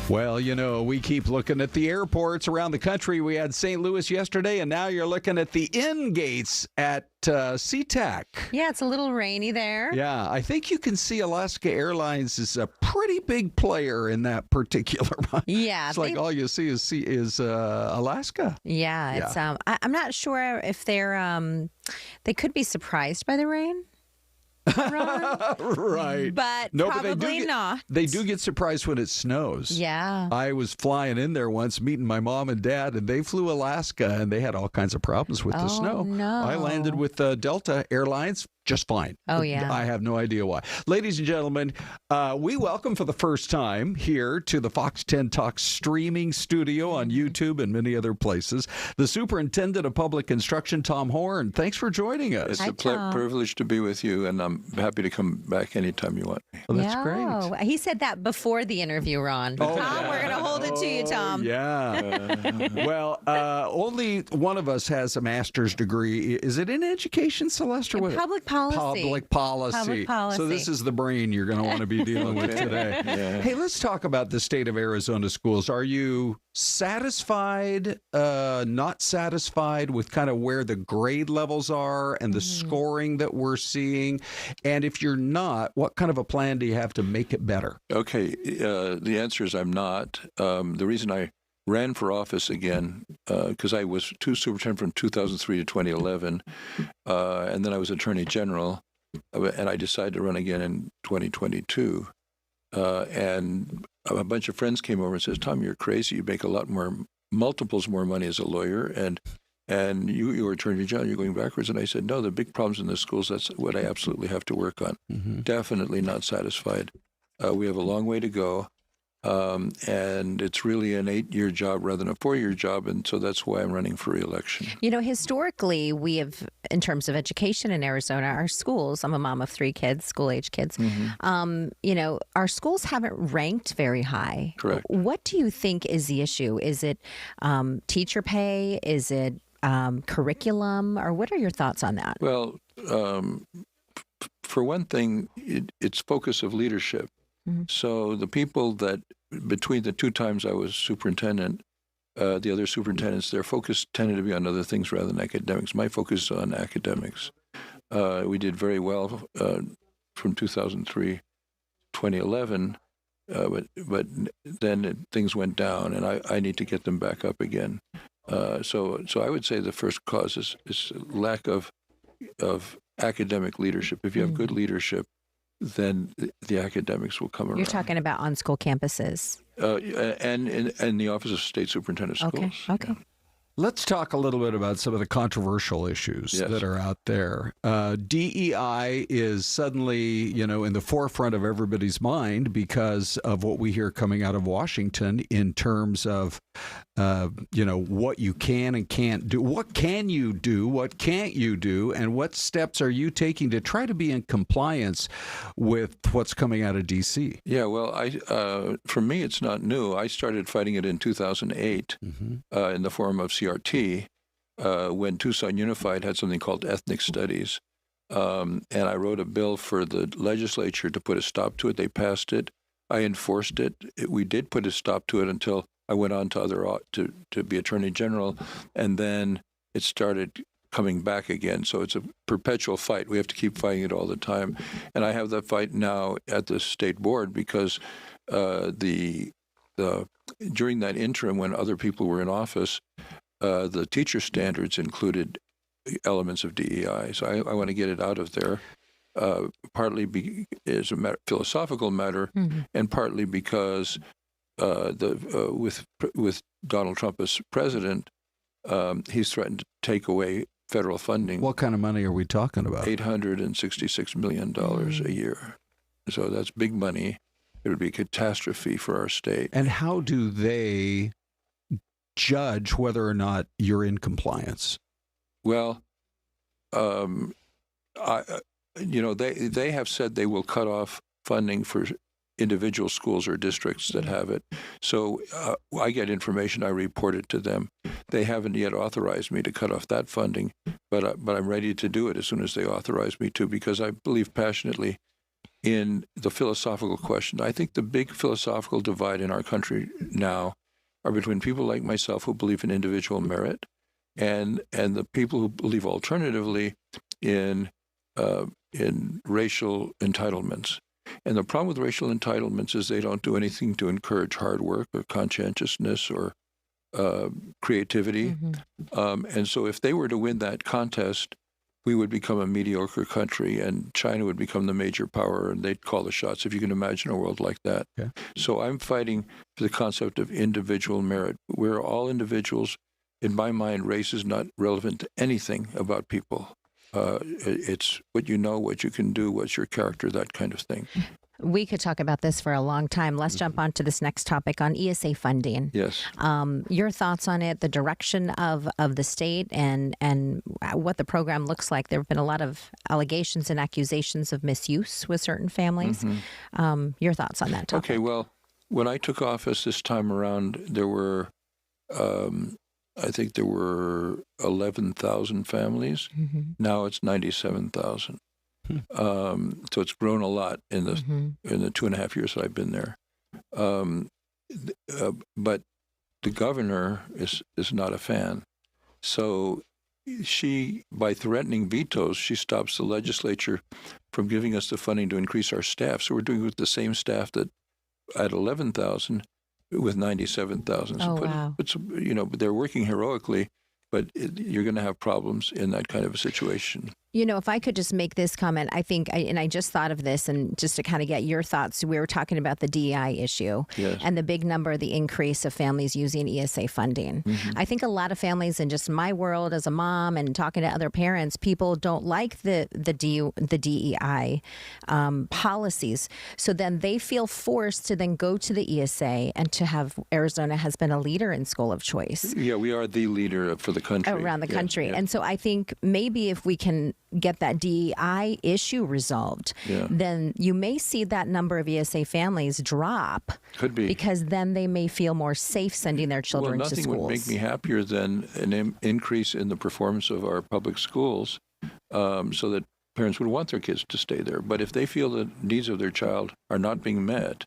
A: Well, you know, we keep looking at the airports around the country. We had St. Louis yesterday, and now you're looking at the in gates at SeaTac.
F: Yeah, it's a little rainy there.
A: Yeah, I think you can see Alaska Airlines is a pretty big player in that particular one.
F: Yeah.
A: It's like all you see is Alaska.
F: Yeah, it's I'm not sure if they could be surprised by the rain.
A: Right.
F: But
A: no,
F: probably not.
A: They do get surprised when it snows.
F: Yeah.
A: I was flying in there once, meeting my mom and dad, and they flew Alaska, and they had all kinds of problems with the snow.
F: No.
A: I landed with Delta Airlines just fine.
F: Oh, yeah.
A: I have no idea why. Ladies and gentlemen, we welcome for the first time here to the Fox 10 Talk streaming studio on YouTube and many other places, the Superintendent of Public Instruction, Tom Horne. Thanks for joining us.
J: It's a privilege to be with you, and I'm happy to come back anytime you want me.
A: Well, that's great.
F: He said that before the interview, Ron.
A: Oh,
F: Tom, we're going to hold it to you, Tom.
A: Yeah. Well, only one of us has a master's degree. Is it in education, Celeste? Or what?
F: Public policy.
A: Public policy. So this is the brain you're going to want to be dealing with today.
J: Yeah.
A: Hey, let's talk about the state of Arizona schools. Are you satisfied, not satisfied with kind of where the grade levels are and the scoring that we're seeing? And if you're not, what kind of a plan do you have to make it better?
J: Okay. The answer is I'm not. The reason I ran for office again, because I was superintendent from 2003 to 2011, and then I was attorney general, and I decided to run again in 2022. And a bunch of friends came over and says, "Tom, you're crazy. You make a lot more, multiples more money as a lawyer, and you were attorney general. You're going backwards." And I said, "No, the big problems in the schools. That's what I absolutely have to work on. Definitely not satisfied. We have a long way to go." And it's really an 8-year job rather than a 4-year job. And so that's why I'm running for re-election.
F: You know, historically, we have, in terms of education in Arizona, our schools, I'm a mom of 3 kids, school-age kids, you know, our schools haven't ranked very high.
J: Correct.
F: What do you think is the issue? Is it teacher pay? Is it curriculum? Or what are your thoughts on that?
J: Well, for one thing, it's focus of leadership. So the people that, between the 2 times I was superintendent, the other superintendents, their focus tended to be on other things rather than academics. My focus is on academics. We did very well from 2003, 2011, but then things went down, and I need to get them back up again. So I would say the first cause is lack of academic leadership. If you have good leadership, then the academics will come around.
F: You're talking about on school campuses.
J: And in the Office of State Superintendent of Schools.
F: Okay.
A: Let's talk a little bit about some of the controversial issues that are out there. DEI is suddenly, you know, in the forefront of everybody's mind because of what we hear coming out of Washington in terms of, you know, what you can and can't do. What can you do? What can't you do? And what steps are you taking to try to be in compliance with what's coming out of D.C.?
J: Yeah, well, for me, it's not new. I started fighting it in 2008 in the form of CRT when Tucson Unified had something called ethnic studies. And I wrote a bill for the legislature to put a stop to it. They passed it. I enforced it. We did put a stop to it until I went on to to be attorney general, and then it started coming back again. So it's a perpetual fight. We have to keep fighting it all the time. And I have that fight now at the state board because during that interim when other people were in office, the teacher standards included elements of DEI. So I want to get it out of there, partly as a philosophical matter, and partly because with Donald Trump as president, he's threatened to take away federal funding.
A: What kind of money are we talking about?
J: $866 million a year. So that's big money. It would be a catastrophe for our state.
A: And how do they judge whether or not you're in compliance?
J: Well, they have said they will cut off funding for individual schools or districts that have it. So I get information, I report it to them. They haven't yet authorized me to cut off that funding, but I'm ready to do it as soon as they authorize me to, because I believe passionately in the philosophical question. I think the big philosophical divide in our country now are between people like myself who believe in individual merit and the people who believe alternatively in racial entitlements. And the problem with racial entitlements is they don't do anything to encourage hard work or conscientiousness or creativity. And so if they were to win that contest, we would become a mediocre country and China would become the major power and they'd call the shots, if you can imagine a world like that. Okay. So I'm fighting for the concept of individual merit. We're all individuals. In my mind, race is not relevant to anything about people. It's what you know, what you can do, what's your character, that kind of thing.
F: We could talk about this for a long time. Let's jump on to this next topic on ESA funding.
J: Yes.
F: Your thoughts on it, the direction of the state and what the program looks like. There have been a lot of allegations and accusations of misuse with certain families. Your thoughts on that topic?
J: Okay, well, when I took office this time around, there were, I think there were 11,000 families. Now it's 97,000. So it's grown a lot in the 2.5 years that I've been there. But the governor is not a fan. So she, by threatening vetoes, she stops the legislature from giving us the funding to increase our staff. So we're doing it with the same staff that at 11,000 with 97,000. So
F: wow.
J: They're working heroically, but you're going to have problems in that kind of a situation.
F: You know, if I could just make this comment, I think, and I just thought of this, and just to kind of get your thoughts, we were talking about the DEI issue and the big number, the increase of families using ESA funding. I think a lot of families, in just my world as a mom and talking to other parents, people don't like the DEI policies. So then they feel forced to then go to the ESA and to have, Arizona has been a leader in school of choice.
J: Yeah, we are the leader for the country.
F: Around the country. And so I think maybe if we can get that DEI issue resolved, then you may see that number of ESA families drop.
J: Could be.
F: Because then they may feel more safe sending their children to schools.
J: Nothing would make me happier than an increase in the performance of our public schools so that parents would want their kids to stay there. But if they feel the needs of their child are not being met,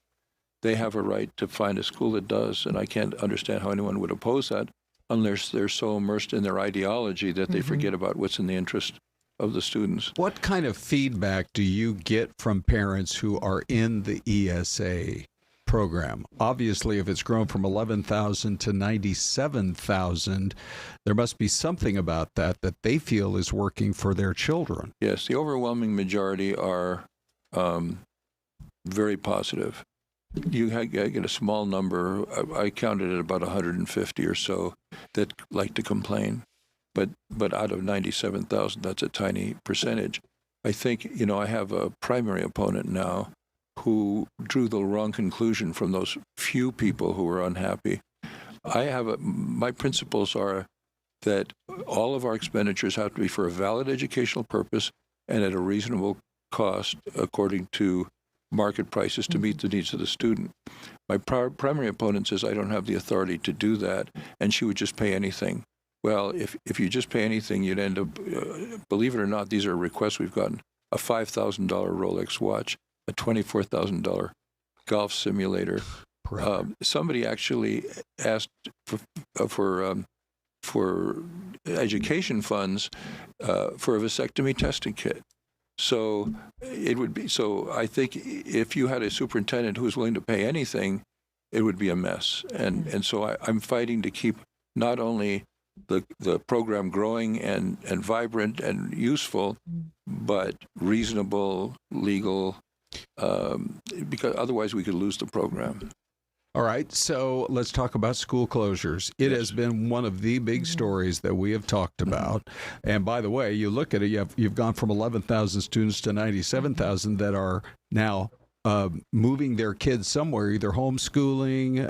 J: they have a right to find a school that does. And I can't understand how anyone would oppose that unless they're so immersed in their ideology that they forget about what's in the interest of the students.
A: What kind of feedback do you get from parents who are in the ESA program? Obviously, if it's grown from 11,000 to 97,000, there must be something about that they feel is working for their children.
J: Yes, the overwhelming majority are very positive. You get a small number, I counted at about 150 or so, that like to complain. But out of 97,000, that's a tiny percentage. I think, I have a primary opponent now who drew the wrong conclusion from those few people who were unhappy. My principles are that all of our expenditures have to be for a valid educational purpose and at a reasonable cost according to market prices to meet the needs of the student. My primary opponent says I don't have the authority to do that, and she would just pay anything. Well, if you just pay anything, you'd end up, believe it or not, these are requests we've gotten, a $5,000 Rolex watch, a $24,000 golf simulator. Somebody actually asked for education funds for a vasectomy testing kit. So I think if you had a superintendent who was willing to pay anything, it would be a mess. And so I'm fighting to keep not only the program growing and vibrant and useful, but reasonable, legal, because otherwise we could lose the program.
A: All right, so let's talk about school closures. It has been one of the big stories that we have talked about. And by the way, you look at it, you've gone from 11,000 students to 97,000 that are now moving their kids somewhere, either homeschooling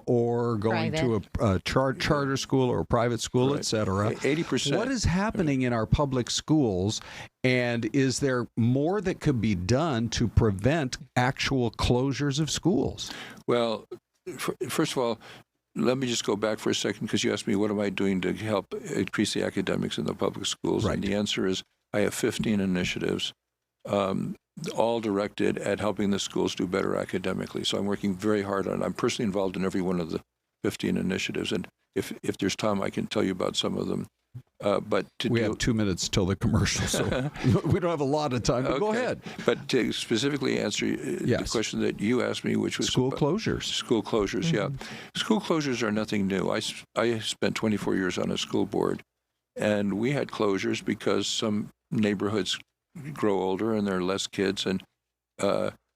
A: or going to a charter school or a private school, et cetera.
J: 80%.
A: What is happening in our public schools, and is there more that could be done to prevent actual closures of schools?
J: Well, first of all, let me just go back for a second, because you asked me what am I doing to help increase the academics in the public schools.
A: Right.
J: And the answer is I have 15 initiatives all directed at helping the schools do better academically. So I'm working very hard on it. I'm personally involved in every one of the 15 initiatives, and if there's time, I can tell you about some of them. But
A: we have 2 minutes till the commercial, so we don't have a lot of time. But go ahead.
J: But to specifically answer the question that you asked me, which was
A: school closures.
J: School closures, yeah. School closures are nothing new. I spent 24 years on a school board, and we had closures because some neighborhoods grow older and there are less kids, and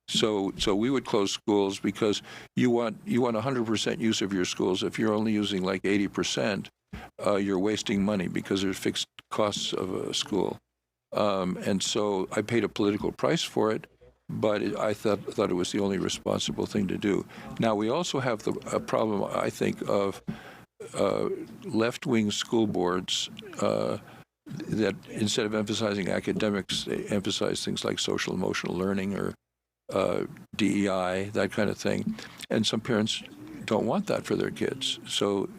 J: so we would close schools because you want 100% use of your schools. If you're only using like 80%, you're wasting money because there's fixed costs of a school. And so I paid a political price for it, but I thought it was the only responsible thing to do. Now, we also have a problem, I think, of left-wing school boards that instead of emphasizing academics, they emphasize things like social emotional learning or DEI, that kind of thing. And some parents don't want that for their kids. So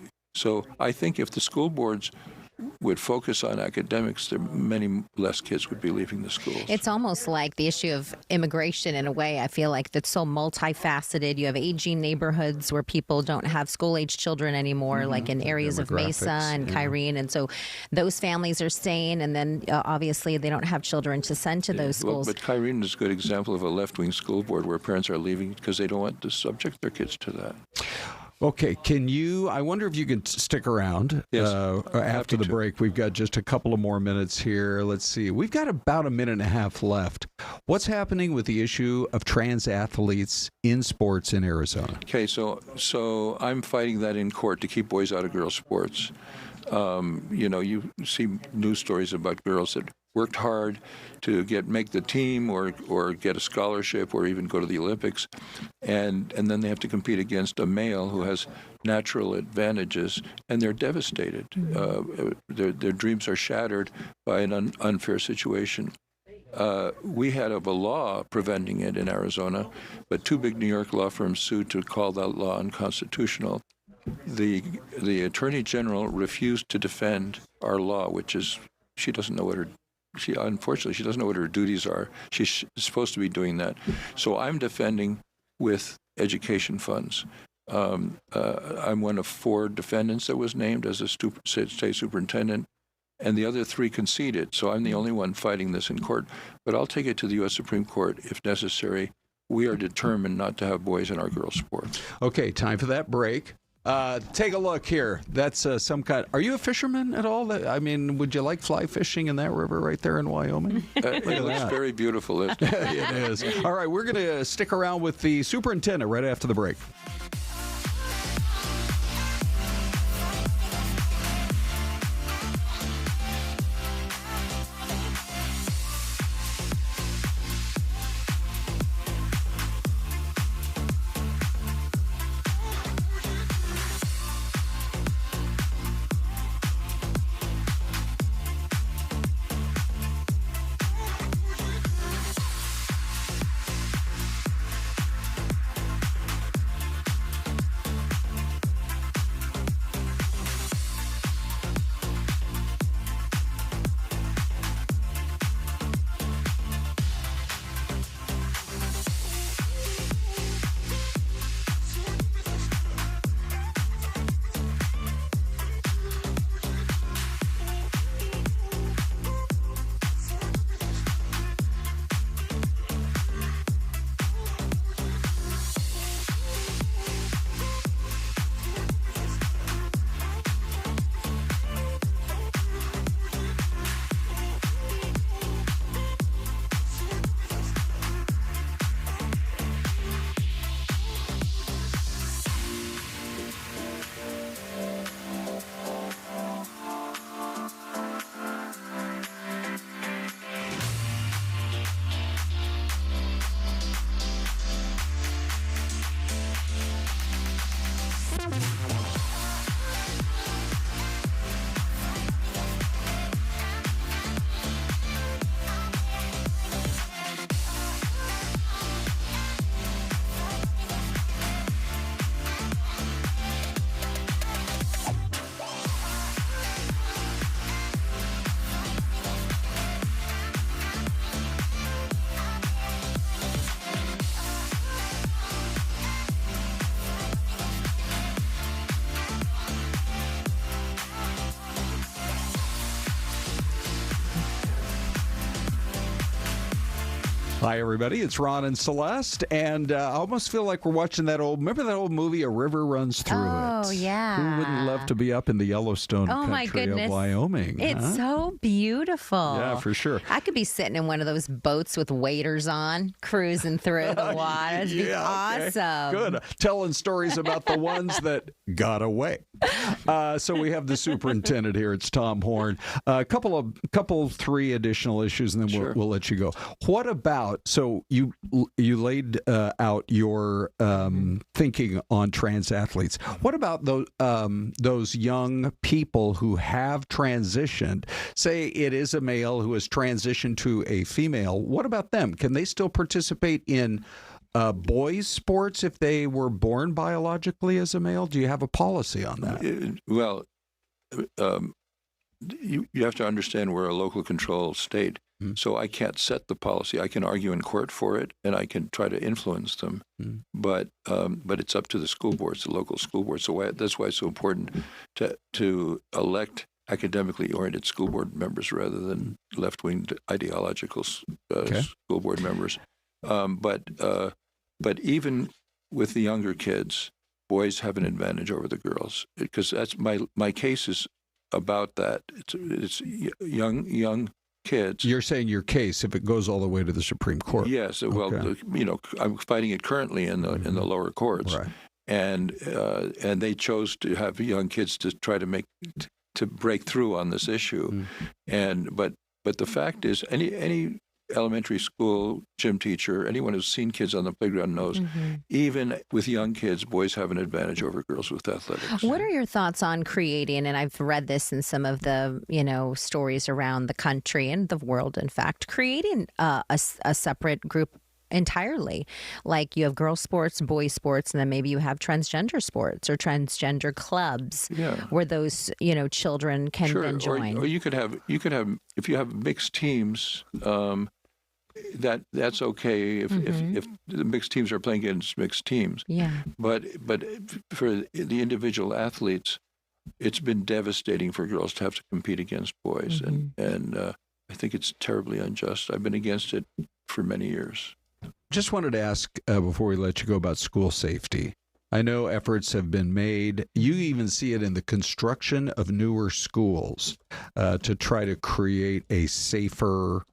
J: I think if the school boards would focus on academics, many less kids would be leaving the schools.
F: It's almost like the issue of immigration in a way. I feel like that's so multifaceted. You have aging neighborhoods where people don't have school-age children anymore, like in areas of Mesa and Kyrene. And so those families are staying, and then obviously they don't have children to send to those schools.
J: But Kyrene is a good example of a left-wing school board where parents are leaving because they don't want to subject their kids to that.
A: Okay, I wonder if you could stick around after the break. We've got just a couple of more minutes here. Let's see. We've got about a minute and a half left. What's happening with the issue of trans athletes in sports in Arizona?
J: Okay, so I'm fighting that in court to keep boys out of girls' sports. You see news stories about girls that worked hard to make the team or get a scholarship or even go to the Olympics, and then they have to compete against a male who has natural advantages, and they're devastated. Their dreams are shattered by an unfair situation. We had a law preventing it in Arizona, but two big New York law firms sued to call that law unconstitutional. The Attorney General refused to defend our law, which is she doesn't know what her duties are. She's supposed to be doing that. So I'm defending with education funds. I'm one of 4 defendants that was named as a state superintendent, and the other 3 conceded. So I'm the only one fighting this in court. But I'll take it to the U.S. Supreme Court if necessary. We are determined not to have boys in our girls' sports.
A: Okay, time for that break. Take a look here. That's some kind. Are you a fisherman at all? I mean, would you like fly fishing in that river right there in Wyoming?
J: It looks very beautiful, isn't it?
A: It is. All right, we're going to stick around with the superintendent right after the break. Hi, everybody. It's Ron and Celeste, and I almost feel like we're watching remember that old movie, A River Runs Through It?
F: Oh, yeah.
A: Who wouldn't love to be up in the Yellowstone country of Wyoming?
F: It's so beautiful.
A: Yeah, for sure.
F: I could be sitting in one of those boats with waders on, cruising through the water. It'd be awesome.
A: Good. Telling stories about the ones that got away. So we have the superintendent here. It's Tom Horne. A couple, three additional issues, and then we'll let you go. What about, so you laid out your thinking on trans athletes. What about those young people who have transitioned? Say it is a male who has transitioned to a female. What about them? Can they still participate in boys' sports if they were born biologically as a male? Do you have a policy on that?
J: Well, you have to understand we're a local control state. So I can't set the policy. I can argue in court for it, and I can try to influence them. But it's up to the school boards, the local school boards. So that's why it's so important to elect academically oriented school board members rather than left-wing ideological school board members. But even with the younger kids, boys have an advantage over the girls, because that's my case is about that. It's young kids.
A: You're saying your case, if it goes all the way to the Supreme Court?
J: Yes. Well, I'm fighting it currently in the lower courts,
A: right.
J: And they chose to have young kids to try to break through on this issue, but the fact is, any elementary school gym teacher, anyone who's seen kids on the playground knows, even with young kids, boys have an advantage over girls with athletics.
F: What are your thoughts on creating, and I've read this in some of the, stories around the country and the world, in fact, creating a separate group entirely, like you have girls sports, boys sports, and then maybe you have transgender sports or transgender clubs where those children can then join.
J: Or you could have if you have mixed teams, that's okay if the mixed teams are playing against mixed teams.
F: Yeah.
J: But for the individual athletes, it's been devastating for girls to have to compete against boys, and I think it's terribly unjust. I've been against it for many years.
A: Just wanted to ask before we let you go about school safety. I know efforts have been made. You even see it in the construction of newer schools to try to create a safer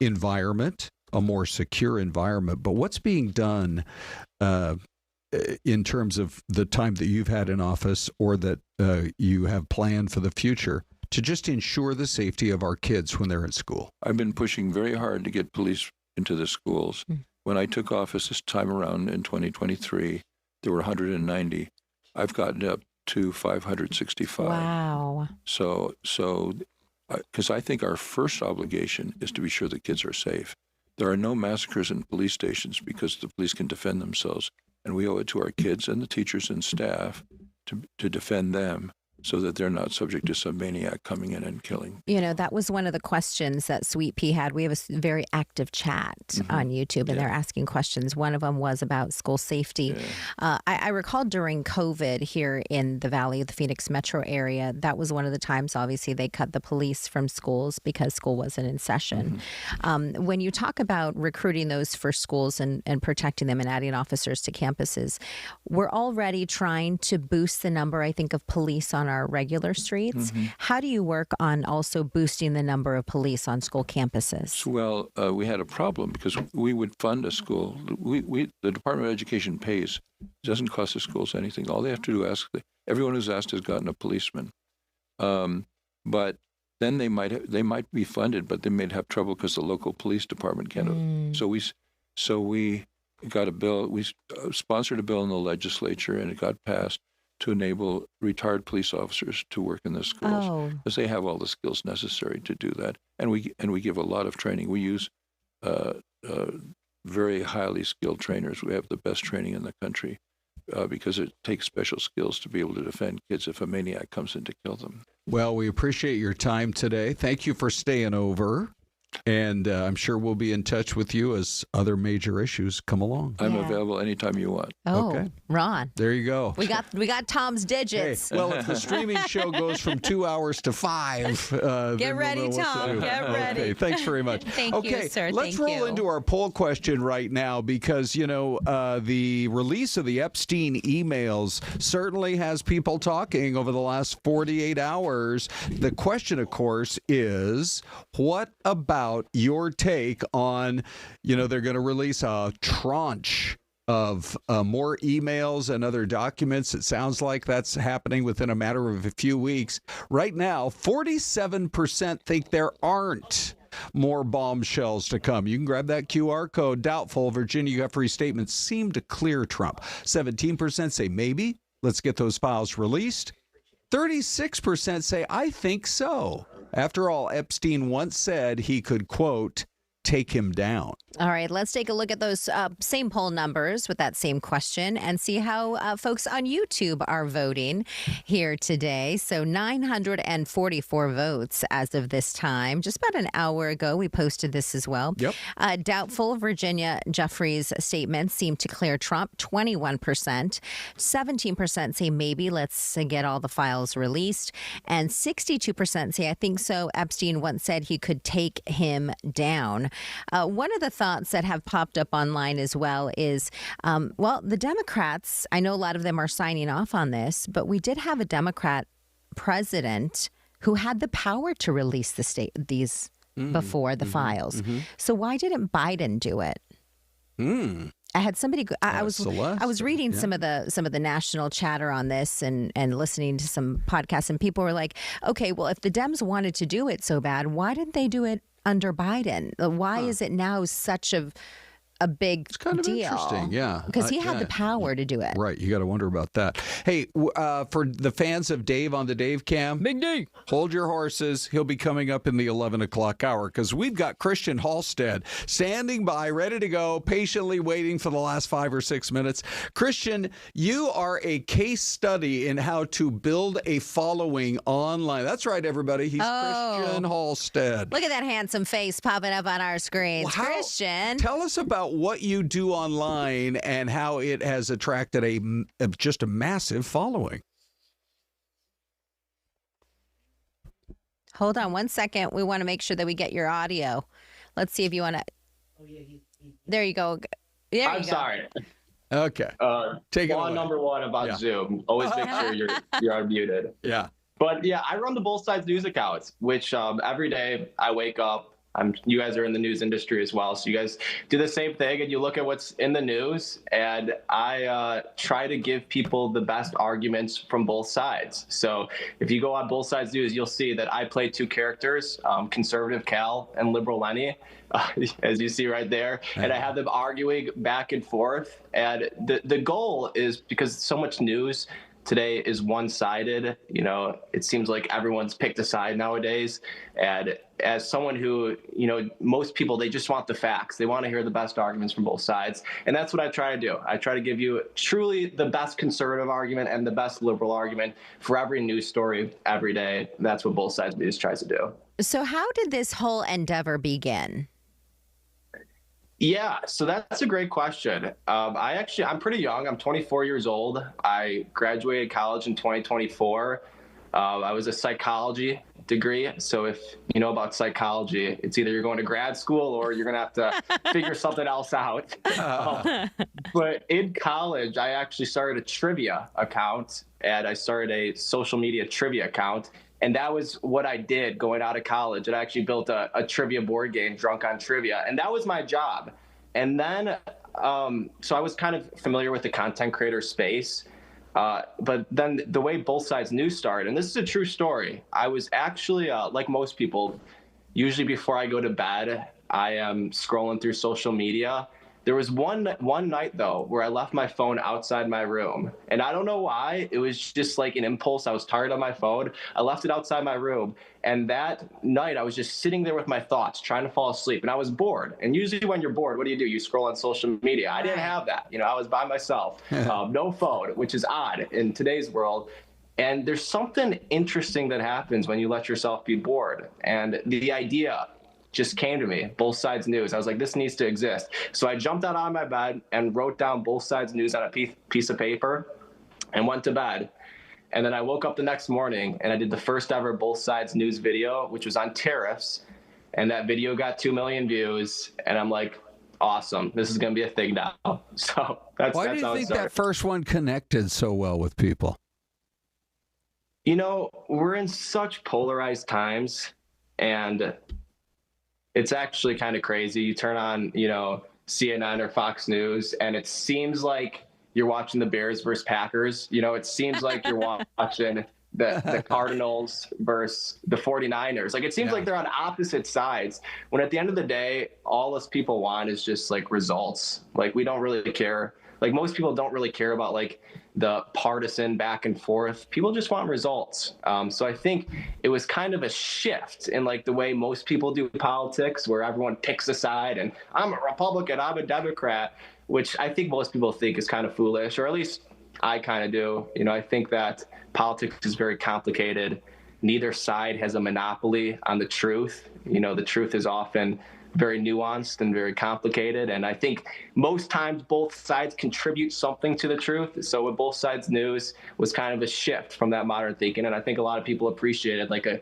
A: environment, a more secure environment. But what's being done in terms of the time that you've had in office or that you have planned for the future to just ensure the safety of our kids when they're in school?
J: I've been pushing very hard to get police into the schools. When I took office this time around in 2023, there were 190. I've gotten up to 565.
F: Wow.
J: So, because I think our first obligation is to be sure the kids are safe. There are no massacres in police stations because the police can defend themselves, and we owe it to our kids and the teachers and staff to defend them, so that they're not subject to some maniac coming in and killing.
F: That was one of the questions that Sweet Pea had. We have a very active chat on YouTube, and they're asking questions. One of them was about school safety. I recall during COVID here in the Valley of the Phoenix metro area, that was one of the times, obviously, they cut the police from schools because school wasn't in session. When you talk about recruiting those for schools and protecting them and adding officers to campuses, we're already trying to boost the number, I think, of police on our regular streets. How do you work on also boosting the number of police on school campuses?
J: Well, we had a problem because we would fund a school. The Department of Education pays. It doesn't cost the schools anything. All they have to do is ask. Everyone who's asked has gotten a policeman. But then they might be funded, but they may have trouble because the local police department can't. So we got a bill. We sponsored a bill in the legislature, and it got passed to enable retired police officers to work in the schools, because they have all the skills necessary to do that. And we give a lot of training. We use very highly skilled trainers. We have the best training in the country because it takes special skills to be able to defend kids if a maniac comes in to kill them.
A: Well, we appreciate your time today. Thank you for staying over. And I'm sure we'll be in touch with you as other major issues come along.
J: I'm available anytime you want.
F: Oh,
A: Okay.
F: Ron.
A: There you go.
F: We got Tom's digits.
A: Hey, well, if the streaming show goes from 2 hours to 5,
F: Get ready, Tom. Get ready.
A: Okay, thanks very much.
F: Thank you, sir.
A: Let's
F: Thank
A: roll
F: you.
A: into our poll question right now because, the release of the Epstein emails certainly has people talking over the last 48 hours. The question, of course, is what about your take on, they're going to release a tranche of more emails and other documents. It sounds like that's happening within a matter of a few weeks. Right now, 47% think there aren't more bombshells to come. You can grab that QR code. Doubtful. Virginia Guthrie statements seem to clear Trump. 17% say maybe. Let's get those files released. 36% say I think so. After all, Epstein once said he could, quote, take him down.
F: All right, let's take a look at those same poll numbers with that same question and see how folks on YouTube are voting here today. So 944 votes as of this time. Just about an hour ago, we posted this as well.
A: Yep.
F: Doubtful Virginia Guthries statements seem to clear Trump, 21%. 17% say maybe, let's get all the files released. And 62% say I think so. Epstein once said he could take him down. One of the thoughts that have popped up online as well is, the Democrats, I know a lot of them are signing off on this, but we did have a Democrat president who had the power to release these before the files. So why didn't Biden do it? I had somebody. I was reading some of the national chatter on this and listening to some podcasts, and people were like, "Okay, well, if the Dems wanted to do it so bad, why didn't they do it under Biden? Why is it now such a big
A: it's kind of
F: deal?"
A: Interesting, yeah.
F: Because he had the power to do it.
A: Right, you got to wonder about that. Hey, for the fans of Dave on the Dave Cam, Big D, hold your horses. He'll be coming up in the 11 o'clock hour because we've got Christian Halstead standing by, ready to go, patiently waiting for the last 5 or 6 minutes. Christian, you are a case study in how to build a following online. That's right, everybody. He's Christian Halstead.
F: Look at that handsome face popping up on our screens. Christian.
A: Tell us about what you do online and how it has attracted just a massive following.
F: Hold on 1 second. We want to make sure that we get your audio. Let's see if you want to. There you go.
K: I'm sorry.
A: Okay. Take it away.
K: Number one about Zoom. Always make sure you're unmuted.
A: Yeah.
K: But yeah, I run the Both Sides News accounts, which every day I wake up. You guys are in the news industry as well, so you guys do the same thing, and you look at what's in the news, and I try to give people the best arguments from both sides. So if you go on Both Sides News, you'll see that I play two characters, conservative Cal and liberal Lenny, as you see right there, and I have them arguing back and forth. And the goal is, because so much news today is one-sided, it seems like everyone's picked a side nowadays. And as someone who, most people, they just want the facts. They want to hear the best arguments from both sides. And that's what I try to do. I try to give you truly the best conservative argument and the best liberal argument for every news story every day. That's what Both Sides News tries to do.
F: So how did this whole endeavor begin?
K: Yeah, so that's a great question. I'm pretty young. I'm 24 years old. I graduated college in 2024. I was a psychology degree. So if you know about psychology, it's either you're going to grad school or you're going to have to figure something else out. But in college, I actually started a trivia account, and I started a social media trivia account. And that was what I did going out of college. And I actually built a trivia board game, Drunk on Trivia. And that was my job. And then, so I was kind of familiar with the content creator space. But then the way Both Sides News started, and this is a true story, I was actually, like most people, usually before I go to bed, I am scrolling through social media. There was one night, though, where I left my phone outside my room. And I don't know why. It was just like an impulse. I was tired of my phone. I left it outside my room. And that night, I was just sitting there with my thoughts, trying to fall asleep. And I was bored. And usually when you're bored, what do? You scroll on social media. I didn't have that. I was by myself. No phone, which is odd in today's world. And there's something interesting that happens when you let yourself be bored. And the idea just came to me, Both Sides News. I was like, this needs to exist. So I jumped out on my bed and wrote down Both Sides News on a piece of paper and went to bed. And then I woke up the next morning and I did the first ever Both Sides News video, which was on tariffs. And that video got 2 million views. And I'm like, awesome, this is going to be a thing now. So
A: Why do you think that first one connected so well with people?
K: You know, we're in such polarized times, and it's actually kind of crazy. You turn on, you know, CNN or Fox News, and it seems like you're watching the Bears versus Packers. You know, it seems like you're watching the Cardinals versus the 49ers. Like, it seems like they're on opposite sides, when at the end of the day, all us people want is just like results. Like, we don't really care. Like, most people don't really care about like the partisan back and forth. People just want results. So I think it was kind of a shift in like the way most people do politics, where everyone picks a side and I'm a Republican, I'm a Democrat, which I think most people think is kind of foolish, or at least I kind of do. You know, I think that politics is very complicated. Neither side has a monopoly on the truth. You know, the truth is often very nuanced and very complicated. And I think most times both sides contribute something to the truth. So with Both Sides News was kind of a shift from that modern thinking. And I think a lot of people appreciated like a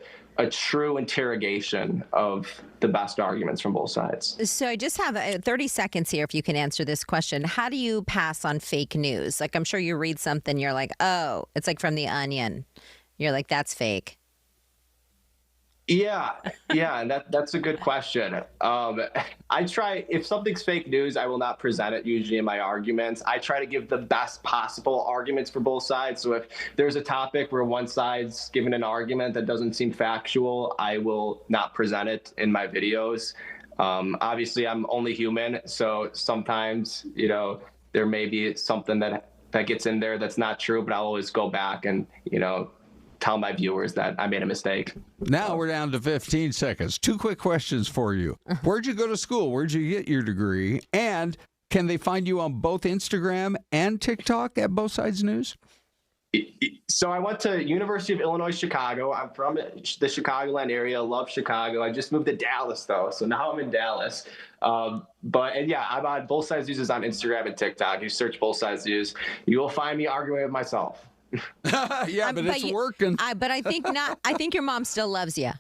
K: true interrogation of the best arguments from both sides.
F: So I just have 30 seconds here if you can answer this question. How do you pass on fake news? Like, I'm sure you read something, you're like, oh, it's like from The Onion. You're like, that's fake.
K: Yeah, that's a good question. I try, if something's fake news, I will not present it usually in my arguments. I try to give the best possible arguments for both sides. So if there's a topic where one side's given an argument that doesn't seem factual, I will not present it in my videos. Obviously, I'm only human, so sometimes, you know, there may be something that gets in there that's not true, but I'll always go back and, you know, tell my viewers that I made a mistake.
A: Now we're down to 15 seconds. 2 quick questions for you. Where'd you go to school? Where'd you get your degree? And can they find you on both Instagram and TikTok at Both Sides News?
K: So I went to University of Illinois, Chicago. I'm from the Chicagoland area. Love Chicago. I just moved to Dallas, though. So now I'm in Dallas. I'm on Both Sides News is on Instagram and TikTok. You search Both Sides News, you will find me arguing with myself.
A: Yeah, but it's working.
F: But I think not. I think your mom still loves you.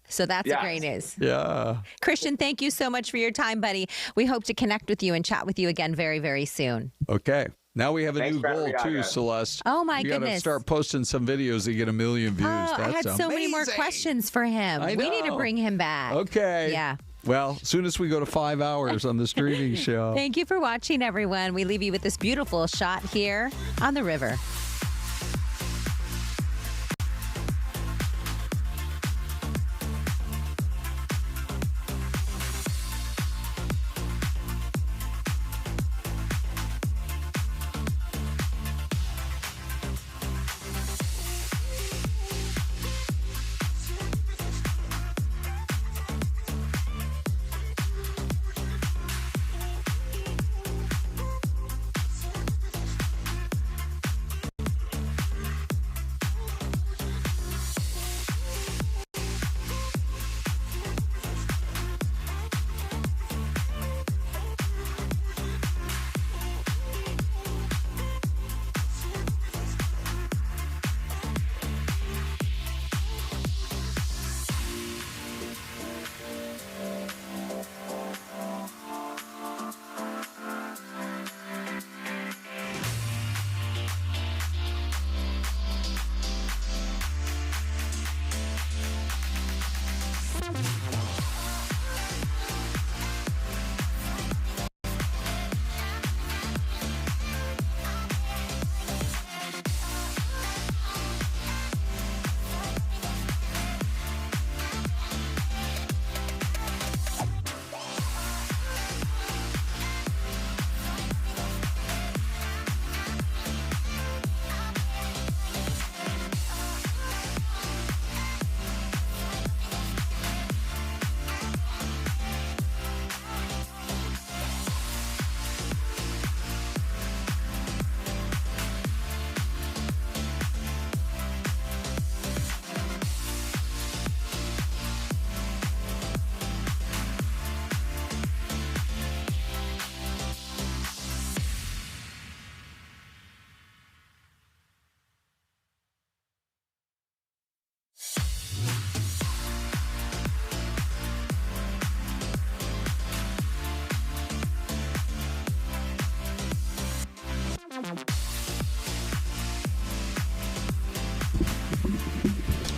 F: So that's great news.
A: Yeah.
F: Christian, thank you so much for your time, buddy. We hope to connect with you and chat with you again very, very soon.
A: Okay. Now we have a new goal too, Celeste.
F: Oh my goodness.
A: We got to start posting some videos that get 1 million views. That's
F: I had so many more questions for him. We need to bring him back.
A: Okay.
F: Yeah.
A: Well, as soon as we go to 5 hours on the streaming show.
F: Thank you for watching, everyone. We leave you with this beautiful shot here on the river.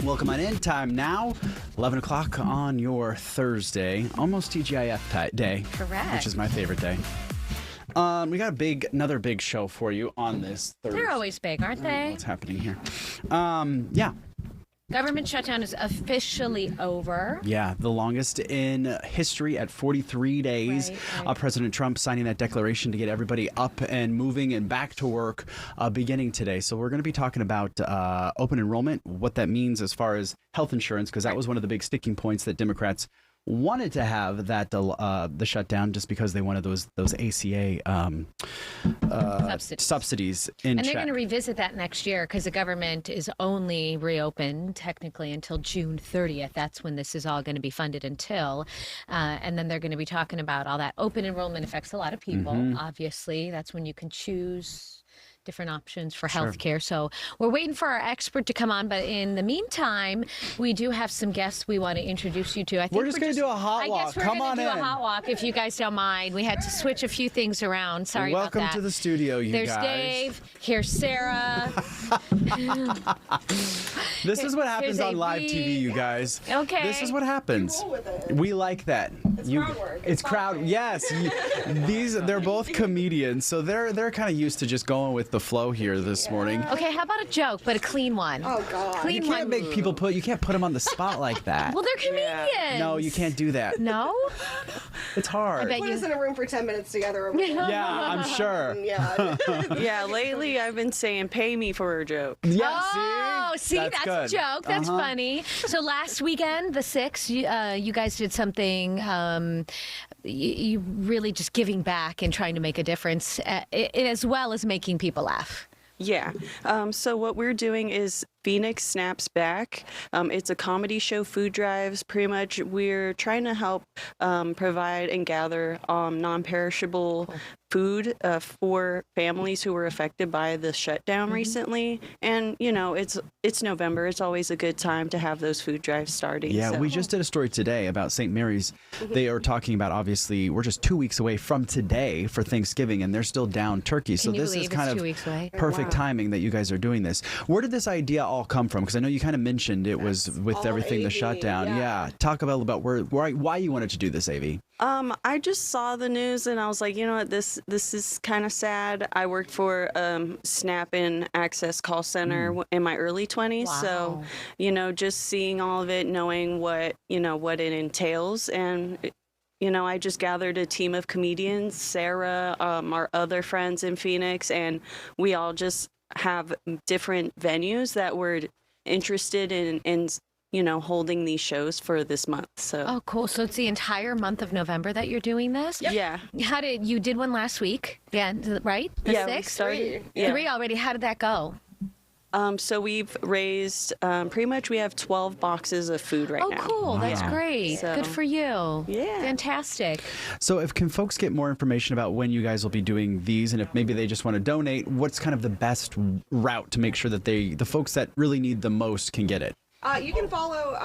L: Welcome on in. Time now, 11 o'clock on your Thursday. Almost TGIF day.
F: Correct.
L: Which is my favorite day. We got another big show for you on this Thursday.
M: They're always big, aren't they?
L: What's happening here? Yeah.
M: Government shutdown is officially over.
L: Yeah, the longest in history at 43 days.
M: Right.
L: President Trump signing that declaration to get everybody up and moving and back to work beginning today. So we're going to be talking about open enrollment, what that means as far as health insurance, because that was one of the big sticking points that Democrats wanted to have that the shutdown just because they wanted those ACA subsidies in
M: and they're
L: check.
M: going to revisit that next year because the government is only reopened technically until June 30th. That's when this is all going to be funded until. And then they're going to be talking about all that. Open enrollment affects a lot of people, obviously. That's when you can choose different options for health care. So we're waiting for our expert to come on. But in the meantime, we do have some guests we want to introduce you to. I think
L: we're just going to do a hot walk.
M: I guess we're
L: Come
M: going
L: on
M: to do
L: in.
M: a hot walk if you guys don't mind. We had to switch a few things around. Sorry about that.
L: Welcome to the studio, you
M: There's
L: guys.
M: Dave. Here's Sarah.
L: This is what happens
M: Here's
L: on live
M: AV.
L: TV, you guys.
M: Okay.
L: This is what happens. We like that. It's crowd work. It's crowd. Yes. They're both comedians, so they're kind of used to just going with the flow here this morning.
M: Okay, how about a joke, but a clean one?
N: Oh, God.
M: Clean
L: You can't
M: one.
L: make people you can't put them on the spot like that.
M: Well, they're comedians.
L: No, you can't do that.
M: No?
L: It's hard.
M: I bet
N: Put
M: you.
N: us in a room for 10 minutes together.
L: Yeah, I'm sure.
N: Yeah.
O: Yeah, lately I've been saying, pay me for a joke.
L: Yeah,
M: Oh, see, that's
L: good.
M: a joke. That's funny. So last weekend, the 6th, you guys did something, you really just giving back and trying to make a difference, as well as making people laugh.
O: Yeah. So what we're doing is Phoenix Snaps Back. It's a comedy show, food drives. Pretty much we're trying to help provide and gather non-perishable food for families who were affected by the shutdown recently. And, you know, it's November. It's always a good time to have those food drives starting.
L: Yeah,
O: so.
L: we just did a story today about St. Mary's. They are talking about, obviously, we're just 2 weeks away from today for Thanksgiving, and they're still down turkey. So
M: Can you
L: this
M: believe
L: is kind
M: it's
L: of
M: 2 weeks away?
L: perfect timing that you guys are doing this. Where did this idea all come from? Because I know you kind of mentioned it was with
N: all
L: everything, the
N: AV,
L: shutdown.
N: yeah.
L: Talk about why you wanted to do this, AV.
O: I just saw the news and I was like, you know what, this is kind of sad. I worked for SNAP and Access call center in my early 20s.
M: Wow.
O: So, you know, just seeing all of it, knowing what it entails. And, you know, I just gathered a team of comedians, Sarah, our other friends in Phoenix, and we all just have different venues that we're interested in you know, holding these shows for this month. So.
M: Oh, cool. So it's the entire month of November that you're doing this?
O: Yep. Yeah.
M: You did one last week, yeah, right? The
O: Yeah,
M: 6th?
O: we started.
M: Three already. How did that go?
O: So we've raised, pretty much we have 12 boxes of food right now.
M: Oh, cool. That's great.
O: So-
M: Good for you.
O: Yeah.
M: Fantastic.
L: So can folks get more information about when you guys will be doing these, and if maybe they just want to donate, what's kind of the best route to make sure that the folks that really need the most can get it?
N: You can follow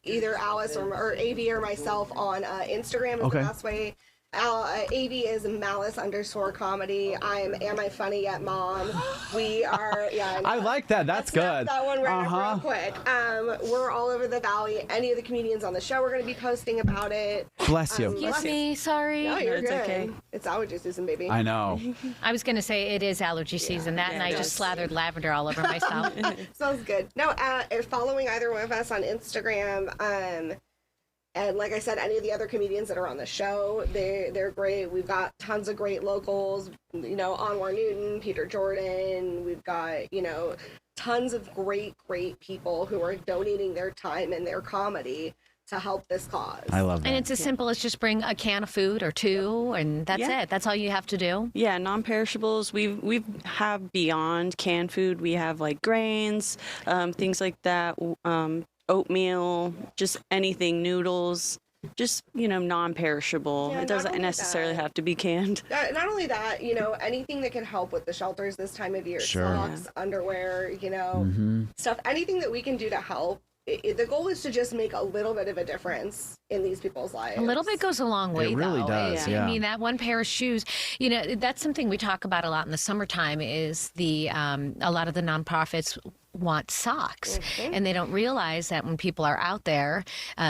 N: either Alice or AV or myself on Instagram is
L: Okay.
N: the best way. AV is Malice_comedy. Am I funny yet, Mom? We are, yeah.
L: I like that. That's good.
N: That one right up real quick. We're all over the valley. Any of the comedians on the show are going to be posting about it.
L: Bless you.
M: Excuse me. Sorry.
N: No, you're
O: it's
N: good.
O: okay.
N: It's allergy season, baby.
L: I know.
M: I was going to say it is allergy season. That and I just slathered lavender all over myself.
N: Sounds good. No, following either one of us on Instagram, and like I said, any of the other comedians that are on the show, they're great. We've got tons of great locals, you know, Anwar Newton, Peter Jordan. We've got, you know, tons of great people who are donating their time and their comedy to help this cause.
L: I love that.
M: And it's as simple as just bring a can of food or two, and that's it. That's all you have to do.
O: Yeah, non-perishables. We have beyond canned food. We have like grains, things like that, oatmeal, just anything, noodles, just, you know, non-perishable.
N: Yeah,
O: it doesn't necessarily have to be canned.
N: Not only that, you know, anything that can help with the shelters this time of year,
L: Sure.
N: socks, underwear, you know, stuff, anything that we can do to help. The goal is to just make a little bit of a difference in these people's lives.
M: A little bit goes a long way,
L: It really
M: though.
L: does, yeah.
M: I mean, that one pair of shoes, you know, that's something we talk about a lot in the summertime is a lot of the nonprofits want socks. And they don't realize that when people are out there,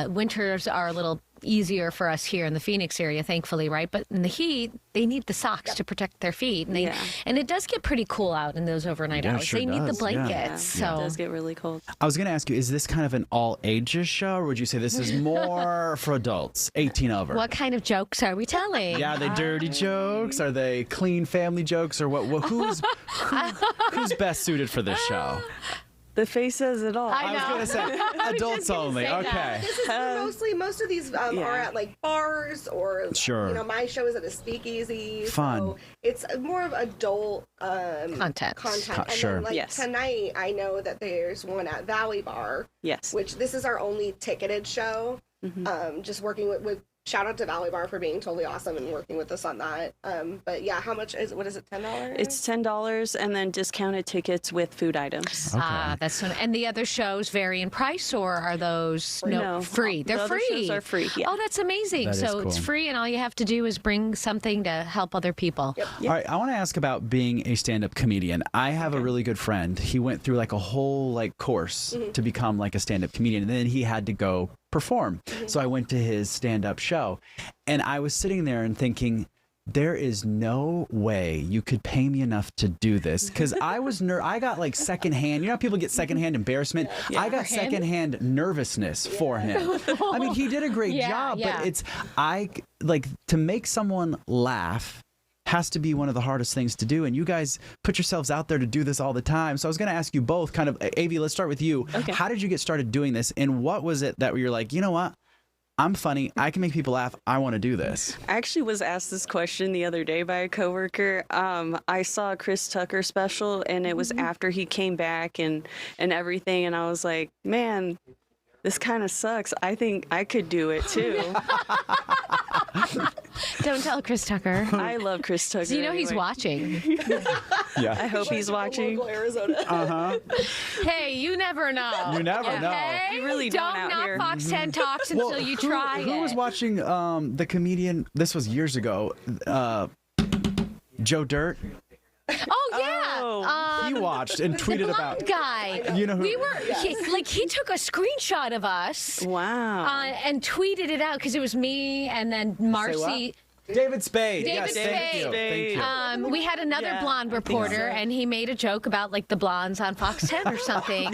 M: winters are a little easier for us here in the Phoenix area, thankfully, right? But in the heat, they need the socks to protect their feet. And, and it does get pretty cool out in those overnight hours.
L: Sure
M: they need the
L: does,
M: blankets. So
O: it does get really cold.
L: I was going to ask you, is this kind of an all ages show, or would you say this is more for adults, 18 over?
M: what kind of jokes are we telling?
L: Yeah, are they dirty jokes? Are they clean family jokes? Or who's best suited for this show?
O: The face says it all.
L: I was going to say adults only. Okay.
N: This is most of these are at like bars or
L: Sure.
N: my show is at a speakeasy.
L: Fun.
N: So it's more of adult
M: content.
N: And
L: sure.
N: then tonight I know that there's one at Valley Bar.
O: Yes.
N: Which this is our only ticketed show. Just working with shout out to Valley Bar for being totally awesome and working with us on that. But yeah, what is it, $10?
O: It's $10 and then discounted tickets with food items.
M: That's and the other shows vary in price, or are those free? They're
O: the
M: free.
O: Other shows are free. Yeah.
M: Oh, that's amazing.
L: That is
M: So it's
L: cool.
M: free, and all you have to do is bring something to help other people.
L: All right, I want to ask about being a stand-up comedian. I have a really good friend. He went through like a whole course to become like a stand-up comedian, and then he had to go perform. So I went to his stand-up show, and I was sitting there and thinking, there is no way you could pay me enough to do this, because I was I got like secondhand. You know how people get secondhand embarrassment? I got secondhand nervousness for him. I mean, he did a great job, but to make someone laugh has to be one of the hardest things to do, and you guys put yourselves out there to do this all the time. So I was going to ask you both, kind of, AV, let's start with you.
O: Okay.
L: How did you get started doing this, and what was it that you're like, you know what? I'm funny. I can make people laugh. I want to do this.
O: I actually was asked this question the other day by a coworker. I saw a Chris Tucker special, and it was after he came back and everything, and I was like, man, this kind of sucks. I think I could do it too.
M: Don't tell Chris Tucker.
O: I love Chris Tucker.
M: So you know he's watching.
L: Yeah.
O: I hope he's watching.
N: Arizona.
M: Hey, you never know.
L: You never know.
M: Hey,
O: You really
M: don't
O: don't out
M: knock
O: here.
M: Fox 10 Talks until you try
L: Who was
M: it.
L: watching the comedian? This was years ago. Joe Dirt.
M: Oh yeah.
L: He watched and tweeted
M: the
L: about.
M: blonde guy.
L: You know who?
M: He took a screenshot of us.
O: Wow.
M: And tweeted it out because it was me and then Marcy.
L: David Spade.
M: David
L: Yes, thank you. Thank you.
M: We had another blonde reporter, and he made a joke about like the blondes on Fox 10 or something.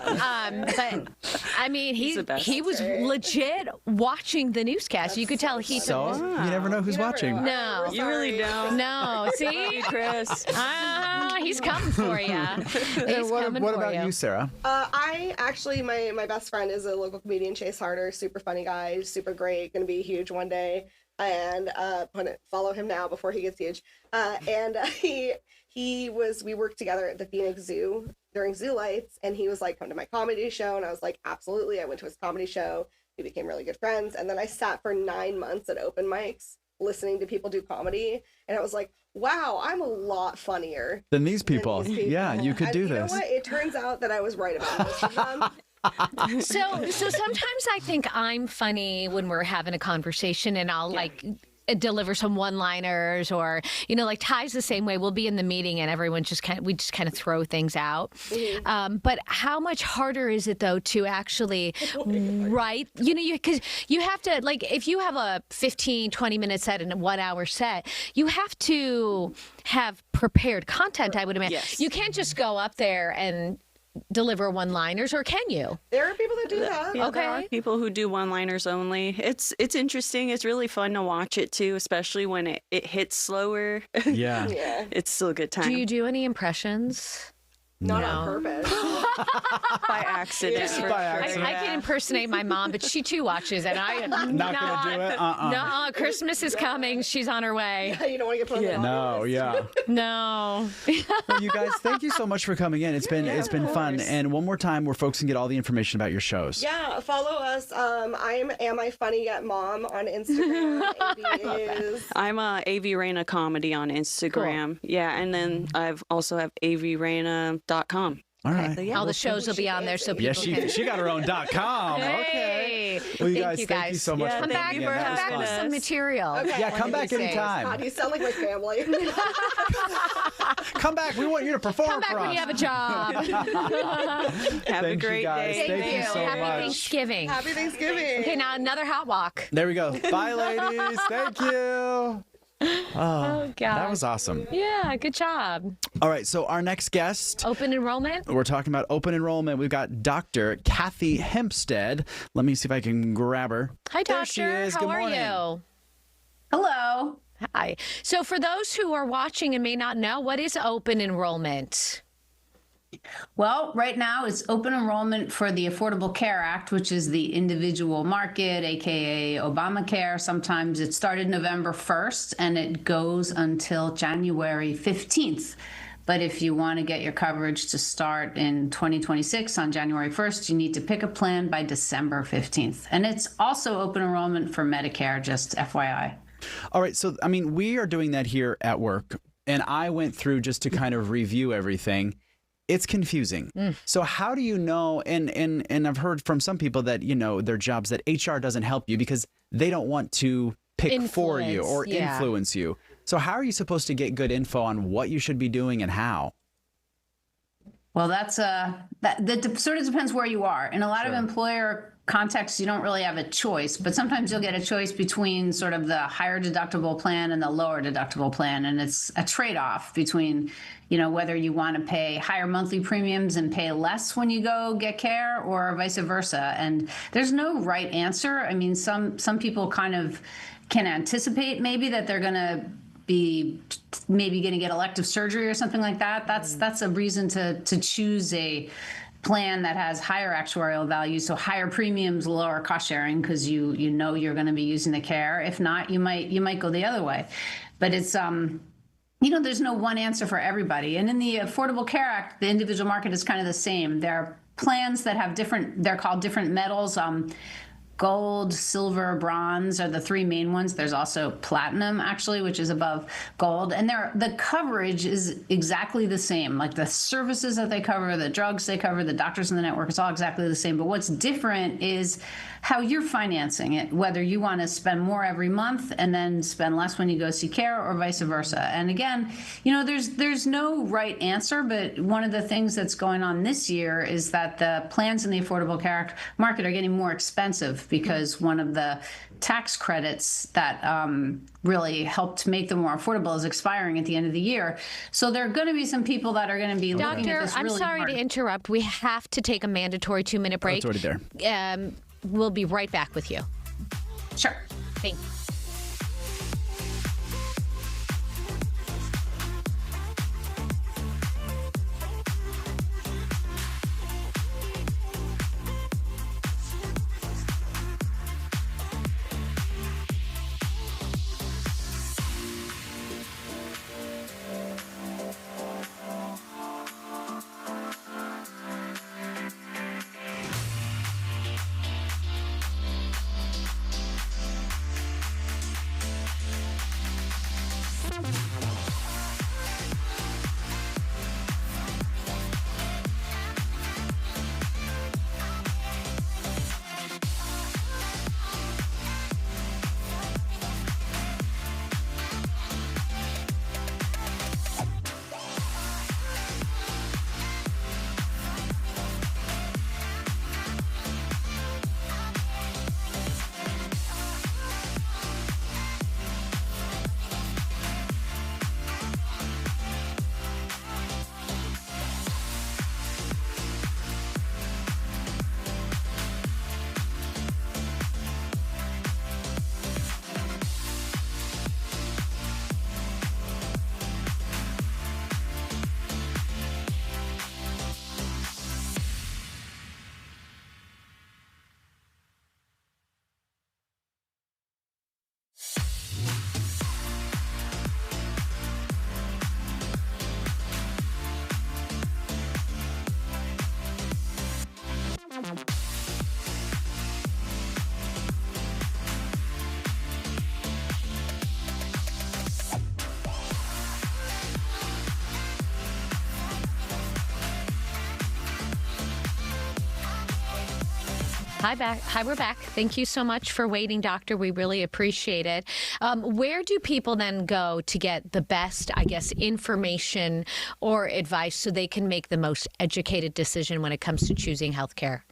M: But I mean, he was legit watching the newscast. You could tell he
L: So
M: took.
L: you never know who's watching.
M: No,
O: You really don't.
M: no. See,
O: Chris.
M: he's coming for you. He's coming
L: What
M: for
L: about you, Sarah?
N: I actually, my best friend is a local comedian, Chase Harder, super funny guy, super great, gonna be huge one day. And follow him now before he gets huge. We worked together at the Phoenix Zoo during Zoo Lights, and he was like, come to my comedy show, and I was like, absolutely. I went to his comedy show. We became really good friends, and then I sat for 9 months at open mics listening to people do comedy, and I was like, wow, I'm a lot funnier
L: Than these people. Yeah, you could do
N: You
L: this.
N: know what? It turns out that I was right about most of them.
M: So sometimes I think I'm funny when we're having a conversation, and I'll like deliver some one-liners, or like Ty's the same way. We'll be in the meeting and everyone just kind of throw things out. But how much harder is it though to actually write? Because you have to, like, if you have a 15-20 minute set and a 1 hour set, you have to have prepared content. I would imagine.
O: Yes.
M: You can't just go up there and deliver one-liners, or can you?
N: There are people that do that.
O: Yeah,
M: Okay.
O: there are people who do one-liners only. It's interesting. It's really fun to watch it too, especially when it hits slower.
L: Yeah.
N: Yeah.
O: It's still a good time.
M: Do you do any impressions?
N: Not
M: No.
N: on purpose.
O: By accident.
N: Yeah.
O: for
L: By
O: sure.
L: accident.
M: I can impersonate my mom, but she too watches, and I
L: Not gonna do it?
M: No, Christmas is coming. She's on her way.
N: You don't want to get put on the
L: No, yeah.
M: No.
L: Well, you guys, thank you so much for coming in. It's been fun. And one more time, where folks can get all the information about your shows.
N: Yeah, follow us. I'm Am I Funny Yet Mom on Instagram. AV is.
O: I'm AV Reyna Comedy on Instagram. Yeah, and then I've also have avreyna.com.
L: All right.
O: So, yeah,
M: All the shows will be on there, so people
L: she got her own .com.
M: Hey.
L: Okay. Well, you
M: Thank
L: thank you so much for
M: Come back,
L: coming in.
M: come
L: That was
M: back
L: fun.
M: with some material.
N: Okay.
L: Yeah, come back anytime.
N: God, you sound like my family.
L: Come back. We want you to perform
M: Come back
L: for
M: when
L: us.
M: you have a job.
O: Have a
L: Thank you
O: great
L: guys.
O: day.
L: Thank you so
M: Happy
L: much.
M: Thanksgiving.
N: Happy Thanksgiving.
M: Okay, now another hot walk.
L: There we go. Bye, ladies. Thank you.
M: Oh, God.
L: That was awesome.
M: Yeah, good job.
L: All right, so our next guest.
M: Open enrollment?
L: We're talking about open enrollment. We've got Dr. Kathy Hempstead. Let me see if I can grab her.
M: Hi,
L: There
M: Doctor.
L: she is.
M: How
L: Good
M: are
L: morning.
M: you?
P: Hello.
M: Hi. So, for those who are watching and may not know, what is open enrollment?
P: Well, right now it's open enrollment for the Affordable Care Act, which is the individual market, aka Obamacare. Sometimes it started November 1st and it goes until January 15th. But if you want to get your coverage to start in 2026 on January 1st, you need to pick a plan by December 15th. And it's also open enrollment for Medicare, just FYI.
L: All right, so, I mean, we are doing that here at work, and I went through just to kind of review everything. It's confusing. So how do you know, and I've heard from some people that, you know, their jobs that HR doesn't help you because they don't want to pick for you or influence you. So how are you supposed to get good info on what you should be doing and how?
P: Well, that sort of depends where you are. In a lot of employer contexts, you don't really have a choice, but sometimes you'll get a choice between sort of the higher deductible plan and the lower deductible plan. And it's a trade-off between, you know, whether you want to pay higher monthly premiums and pay less when you go get care or vice versa. And there's no right answer. I mean, some people kind of can anticipate maybe that they're going to be maybe going to get elective surgery or something like that. That's a reason to choose a plan that has higher actuarial value, so higher premiums, lower cost sharing, because you know you're going to be using the care. If not, you might go the other way. But it's you know, there's no one answer for everybody. And in the Affordable Care Act, the individual market is kind of the same. There are plans that have they're called different metals. Gold, silver, bronze are the three main ones. There's also platinum, actually, which is above gold. And the coverage is exactly the same. Like the services that they cover, the drugs they cover, the doctors in the network, it's all exactly the same. But what's different is how you're financing it, whether you want to spend more every month and then spend less when you go see care or vice versa. And again, you know, there's no right answer, but one of the things that's going on this year is that the plans in the Affordable Care Act market are getting more expensive because one of the tax credits that really helped make them more affordable is expiring at the end of the year. So there are going to be some people that are going to be looking at this really
M: I'm sorry
P: hard.
M: to interrupt. We have to take a mandatory 2-minute break.
L: Oh, it's already there.
M: We'll be right back with you.
P: Sure.
M: Thank you. Hi, we're back. Thank you so much for waiting, Doctor. We really appreciate it. Where do people then go to get the best, I guess, information or advice so they can make the most educated decision when it comes to choosing healthcare?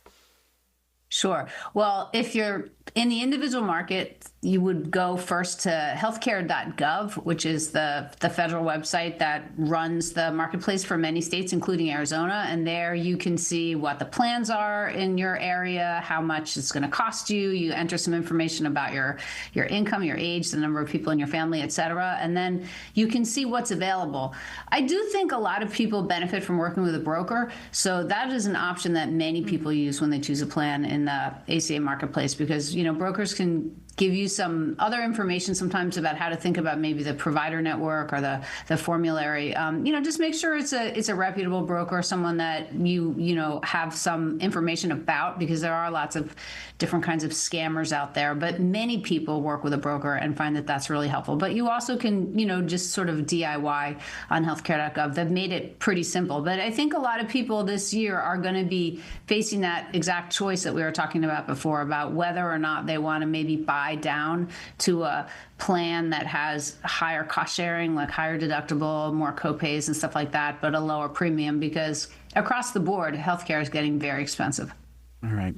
P: Sure. Well, if you're in the individual market, you would go first to healthcare.gov, which is the federal website that runs the marketplace for many states, including Arizona. And there you can see what the plans are in your area, how much it's going to cost you. You enter some information about your income, your age, the number of people in your family, et cetera. And then you can see what's available. I do think a lot of people benefit from working with a broker. So that is an option that many people use when they choose a plan in the ACA marketplace, because brokers can give you some other information sometimes about how to think about maybe the provider network or the formulary. Just make sure it's a reputable broker, someone that you have some information about, because there are lots of different kinds of scammers out there. But many people work with a broker and find that that's really helpful. But you also can, just sort of DIY on healthcare.gov. They've made it pretty simple. But I think a lot of people this year are going to be facing that exact choice that we were talking about before, about whether or not they want to maybe buy down to a plan that has higher cost sharing, like higher deductible, more copays and stuff like that, but a lower premium, because across the board, healthcare is getting very expensive.
L: All right.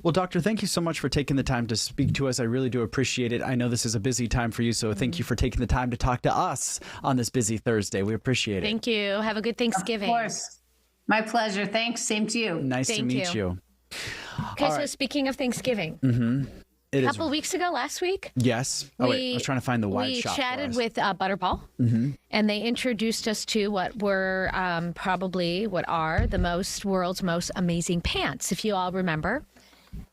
L: Well, Doctor, thank you so much for taking the time to speak to us. I really do appreciate it. I know this is a busy time for you, so thank you for taking the time to talk to us on this busy Thursday. We appreciate it.
M: Thank you. Have a good Thanksgiving.
P: Of course. My pleasure. Thanks. Same to you.
L: Nice to meet you.
M: Okay, so speaking of Thanksgiving.
L: Mm-hmm.
M: A couple of weeks ago, last week.
L: Yes. I was trying to find the wide shot.
M: We chatted with Butterball, and they introduced us to what are the world's most amazing pants, if you all remember.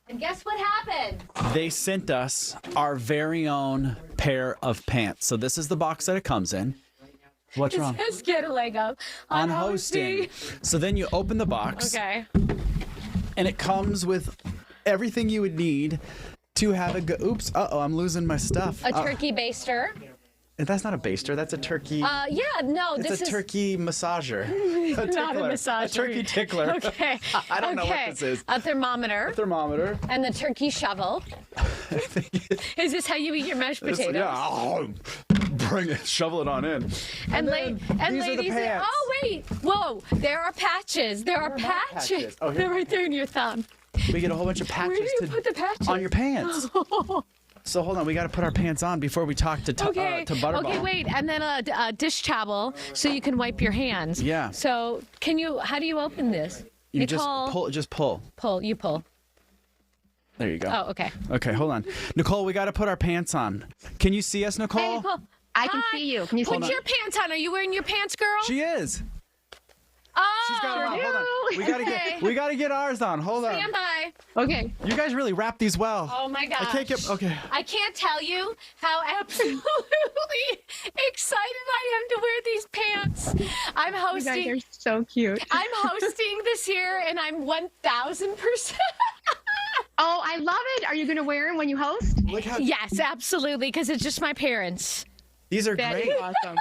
M: And guess what happened?
L: They sent us our very own pair of pants. So this is the box that it comes in. What's wrong?
M: It says get a leg up on hosting.
L: So then you open the box.
M: Okay.
L: And it comes with everything you would need to have oops, I'm losing my stuff.
M: A turkey baster.
L: That's not a baster, that's a turkey. It's a turkey massager.
M: Not a massager.
L: A turkey tickler.
M: Okay.
L: I don't know what this is.
M: A thermometer.
L: And
M: the turkey shovel. Is this how you eat your mashed potatoes?
L: Yeah. Bring it, shovel it on in.
M: And
L: these
M: ladies,
L: are the pants.
M: Oh wait, whoa! There are patches. There are patches.
L: Oh,
M: they're right there in your thumb.
L: We get a whole bunch of patches.
M: Where do you put the patches?
L: On your pants. So hold on, we got to put our pants on before we talk to Butterball.
M: Okay, wait, and then a dish towel so you can wipe your hands.
L: Yeah.
M: So how do you open this?
L: You
M: Nicole,
L: just pull.
M: You pull.
L: There you go.
M: Oh, okay.
L: Okay, hold on. Nicole, we got to put our pants on. Can you see us, Nicole?
M: Hey, Nicole.
Q: I can see you. Can you
M: put your pants on? Are you wearing your pants, girl?
L: She is.
M: Oh,
L: she's got them on. Hold on. We gotta get ours on. Hold on.
M: Stand by.
Q: Okay.
L: You guys really wrap these well.
M: Oh my gosh.
L: I can't get. Okay.
M: I can't tell you how absolutely excited I am to wear these pants. I'm hosting.
Q: You guys are so cute.
M: I'm hosting this year, and I'm 1,000%.
Q: Oh, I love it. Are you going to wear them when you host?
M: Yes, absolutely, because it's just my parents.
L: These are
Q: That
L: great.
Q: is awesome.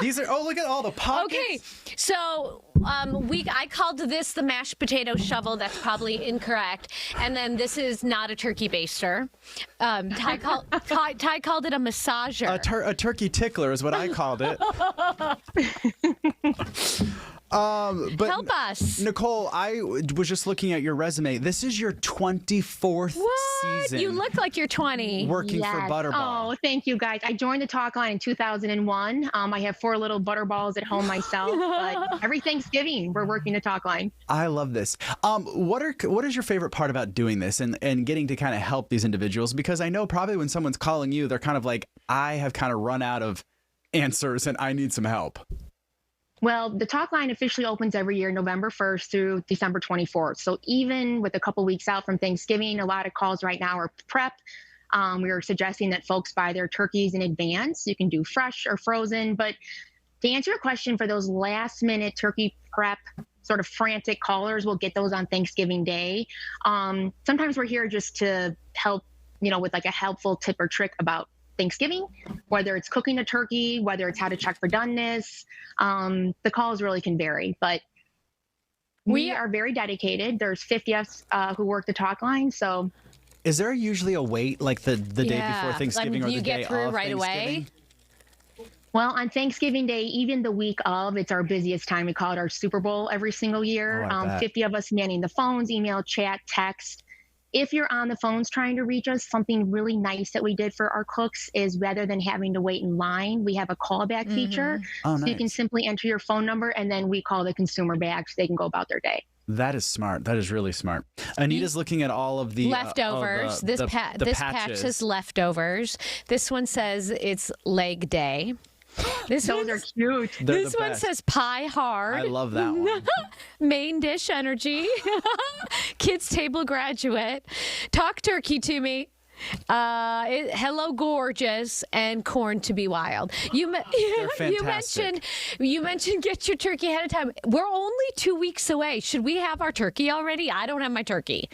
L: These are. Oh, look at all the pockets.
M: Okay, so I called this the mashed potato shovel. That's probably incorrect. And then this is not a turkey baster. Ty called it a massager.
L: A turkey tickler is what I called it. But
M: help us,
L: Nicole. I was just looking at your resume. This is your 24th season.
M: You look like you're 20.
L: Working for Butterball.
Q: Oh, thank you, guys. I joined the Talk-Line in 2001. I have 4 little Butterballs at home myself. But every Thanksgiving, we're working the Talk-Line.
L: I love this. What is your favorite part about doing this and getting to kind of help these individuals? Because I know probably when someone's calling you, they're kind of like, I have kind of run out of answers and I need some help.
Q: Well, the Talk-Line officially opens every year, November 1st through December 24th. So even with a couple weeks out from Thanksgiving, a lot of calls right now are prep. We are suggesting that folks buy their turkeys in advance. You can do fresh or frozen. But to answer your question, for those last-minute turkey prep sort of frantic callers, we'll get those on Thanksgiving Day. Sometimes we're here just to help, with like a helpful tip or trick about Thanksgiving, whether it's cooking a turkey, whether it's how to check for doneness. The calls really can vary, but We are very dedicated. There's 50 of us who work the talk line, so.
L: Is there usually a wait, like the day before Thanksgiving or the day
M: you get through
L: of
M: right
L: Thanksgiving?
M: away?
Q: Well, on Thanksgiving Day, even the week of, it's our busiest time. We call it our Super Bowl every single year.
L: Oh, I bet.
Q: 50 of us manning the phones, email, chat, text. If you're on the phones trying to reach us, something really nice that we did for our cooks is rather than having to wait in line, we have a callback feature.
L: Oh,
Q: So you can
L: nice.
Q: simply enter your phone number and then we call the consumer back so they can go about their day.
L: That is smart. That is really smart. Anita's looking at all of the
M: Leftovers.
L: the
M: this patch
L: patches.
M: says leftovers. This one says it's leg day.
Q: Those are cute.
L: They're
M: This
L: the
M: one
L: best.
M: says pie hard.
L: I love that one.
M: Main dish energy. Kids table graduate. Talk turkey to me. Hello gorgeous and corn to be wild. You
L: fantastic.
M: mentioned get your turkey ahead of time. We're only 2 weeks away. Should we have our turkey already? I don't have my turkey.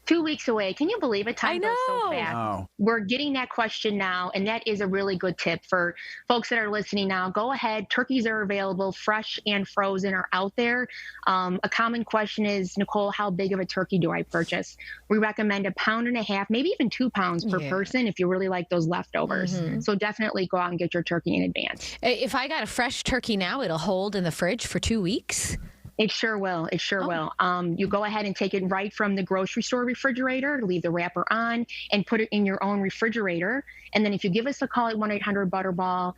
Q: 2 weeks away. Can you believe it? Time goes so fast.
L: Wow.
Q: We're getting that question now, and that is a really good tip for folks that are listening now. Go ahead. Turkeys are available, fresh and frozen are out there. A common question is, Nicole, how big of a turkey do I purchase? We recommend 1.5 pounds, maybe even 2 pounds per person if you really like those leftovers. So definitely go out and get your turkey in advance.
M: If I got a fresh turkey now, it'll hold in the fridge for 2 weeks.
Q: It sure will. It sure will. You go ahead and take it right from the grocery store refrigerator, leave the wrapper on, and put it in your own refrigerator. And then if you give us a call at 1-800-BUTTERBALL,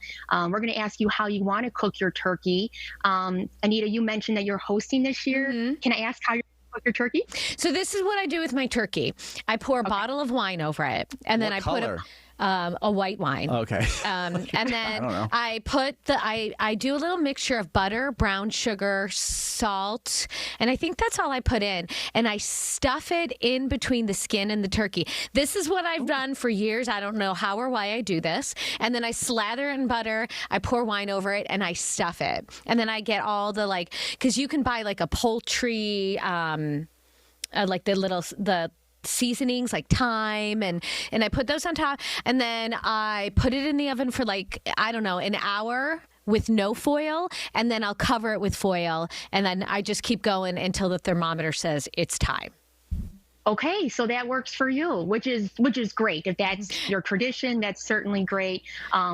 Q: we're going to ask you how you want to cook your turkey. Anita, you mentioned that you're hosting this year. Can I ask how you're going to cook your turkey?
M: So this is what I do with my turkey. I pour a bottle of wine over it, and then
L: What
M: I
L: color?
M: put a white wine.
L: Okay.
M: And then
L: I don't know.
M: I put I do a little mixture of butter, brown sugar, salt, and I think that's all I put in. And I stuff it in between the skin and the turkey. This is what I've done for years. I don't know how or why I do this. And then I slather it in butter, I pour wine over it, and I stuff it. And then I get all the because you can buy like a poultry, like the seasonings like thyme and I put those on top, and then I put it in the oven for an hour with no foil, and then I'll cover it with foil, and then I just keep going until the thermometer says it's time.
Q: Okay, so that works for you, which is great. If that's your tradition, that's certainly great.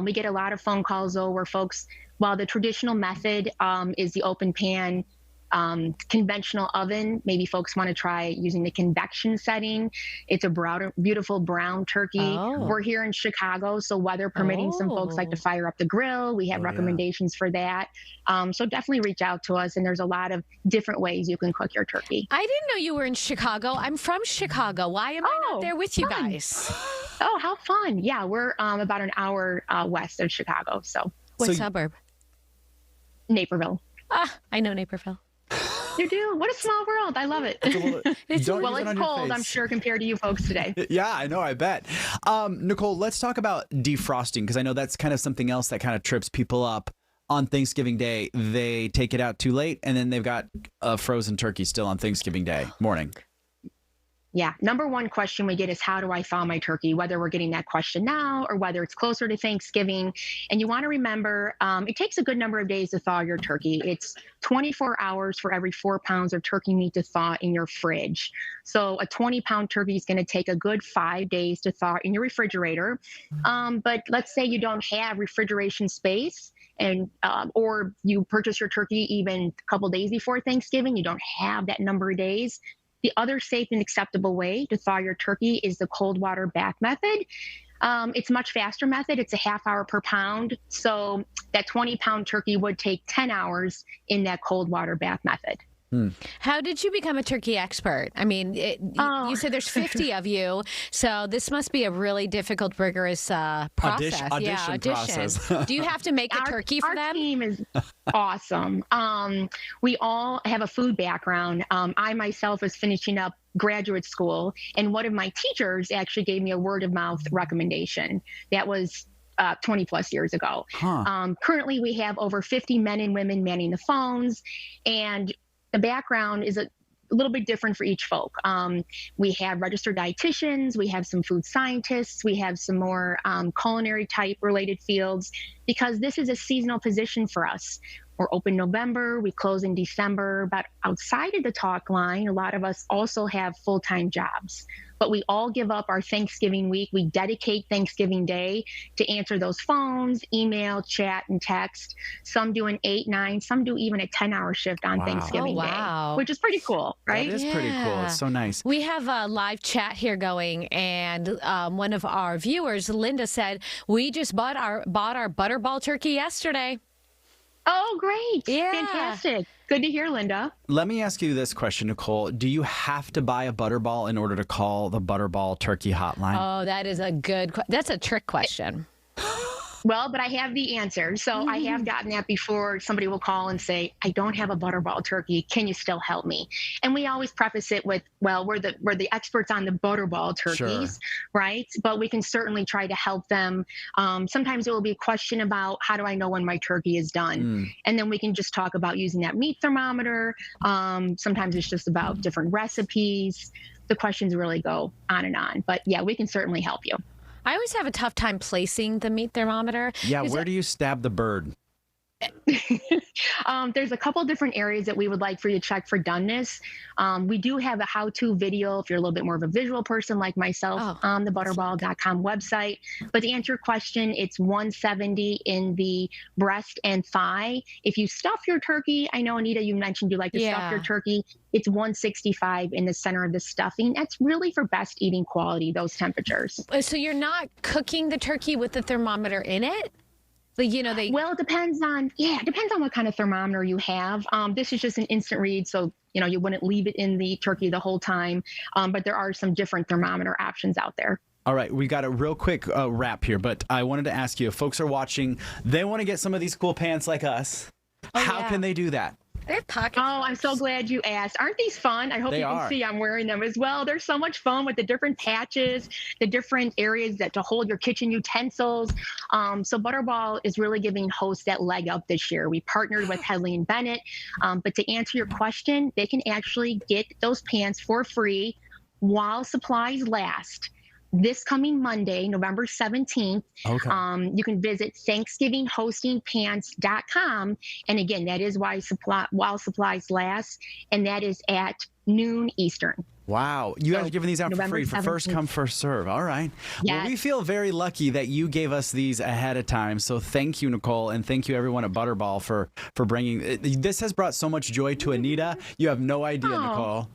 Q: We get a lot of phone calls though where folks, while the traditional method is the open pan conventional oven, maybe folks want to try using the convection setting. It's a beautiful brown turkey. We're here in Chicago, so weather permitting, some folks like to fire up the grill. We have recommendations for that. So definitely reach out to us, and there's a lot of different ways you can cook your turkey.
M: I didn't know you were in Chicago. I'm from Chicago. Why am I not there with you guys?
Q: Oh, how fun. Yeah, we're about an hour west of Chicago. So
M: what suburb?
Q: Naperville.
M: I know Naperville.
Q: You do? What a small world. I love it. It's cold, I'm sure, compared to you folks today.
L: Yeah, I know. I bet. Nicole, let's talk about defrosting, because I know that's kind of something else that kind of trips people up on Thanksgiving Day. They take it out too late, and then they've got a frozen turkey still on Thanksgiving Day morning.
Q: Yeah. Number one question we get is, how do I thaw my turkey? Whether we're getting that question now or whether it's closer to Thanksgiving. And you want to remember, it takes a good number of days to thaw your turkey. It's 24 hours for every 4 pounds of turkey meat to thaw in your fridge. So a 20-pound turkey is going to take a good 5 days to thaw in your refrigerator. But let's say you don't have refrigeration space, and or you purchase your turkey even a couple days before Thanksgiving, you don't have that number of days. The other safe and acceptable way to thaw your turkey is the cold water bath method. It's a much faster method. It's a half hour per pound. So that 20-pound turkey would take 10 hours in that cold water bath method.
M: How did you become a turkey expert? I mean, you said there's 50 of you, so this must be a really difficult, rigorous process.
L: Audition process.
M: Do you have to make a turkey for them?
Q: Our team is awesome. We all have a food background. I myself was finishing up graduate school, and one of my teachers actually gave me a word of mouth recommendation. That was 20 plus years ago. Currently, we have over 50 men and women manning the phones, and the background is little bit different for each folk. We have registered dietitians, we have some food scientists, we have some more culinary type related fields, because this is a seasonal position for us. We're open November, we close in December, but outside of the talk line, a lot of us also have full-time jobs. But we all give up our Thanksgiving week. We dedicate Thanksgiving Day to answer those phones, email, chat, and text. Some do an 8, 9, some do even a 10-hour shift on Thanksgiving Day, which is pretty cool, right?
L: That is pretty cool. It's so nice.
M: We have a live chat here going, and one of our viewers, Linda, said, we just bought our Butterball turkey yesterday.
Q: Oh, great.
M: Yeah.
Q: Fantastic. Good to hear, Linda.
L: Let me ask you this question, Nicole. Do you have to buy a Butterball in order to call the Butterball Turkey Hotline?
M: Oh, that is that's a trick question.
Q: Well, but I have the answer. So I have gotten that before. Somebody will call and say, I don't have a Butterball turkey. Can you still help me? And we always preface it with, well, we're the experts on the Butterball turkeys, right? But we can certainly try to help them. Sometimes it will be a question about, how do I know when my turkey is done? And then we can just talk about using that meat thermometer. Sometimes it's just about different recipes. The questions really go on and on. But yeah, we can certainly help you.
M: I always have a tough time placing the meat thermometer.
L: Yeah, where do you stab the bird?
Q: There's a couple different areas that we would like for you to check for doneness. We do have a how-to video if you're a little bit more of a visual person like myself on the butterball.com website. But to answer your question, it's 170 in the breast and thigh. If you stuff your turkey, I know, Anita, you mentioned you like to stuff your turkey. It's 165 in the center of the stuffing. That's really for best eating quality, those temperatures.
M: So you're not cooking the turkey with the thermometer in it?
Q: Well, it depends on what kind of thermometer you have. This is just an instant read, so you wouldn't leave it in the turkey the whole time. But there are some different thermometer options out there.
L: All right, we got a real quick wrap here, but I wanted to ask you, if folks are watching, they want to get some of these cool pants like us. How can they do that?
M: They have pockets.
Q: Oh, I'm so glad you asked. Aren't these fun? I hope you can see I'm wearing them as well. They're so much fun with the different patches, the different areas to hold your kitchen utensils. So Butterball is really giving hosts that leg up this year. We partnered with Headley and Bennett. But to answer your question, they can actually get those pants for free while supplies last. This coming Monday, November 17th, you can visit ThanksgivingHostingPants.com. And again, that is while supplies last, and that is at noon Eastern.
L: Wow. You guys are giving these out for free, for first come, first serve. All right.
Q: Yes.
L: Well, we feel very lucky that you gave us these ahead of time. So thank you, Nicole, and thank you everyone at Butterball for bringing. This has brought so much joy to Anita. You have no idea, Nicole.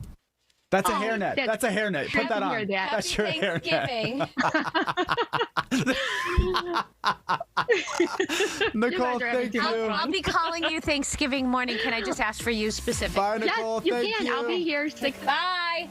L: That's a hairnet. That's a hairnet. Put that on. That's your hairnet. Nicole, thank you.
M: I'll be calling you Thanksgiving morning. Can I just ask for you specifically?
L: Bye, Nicole.
Q: Yes, you can. I'll be here.
M: Bye.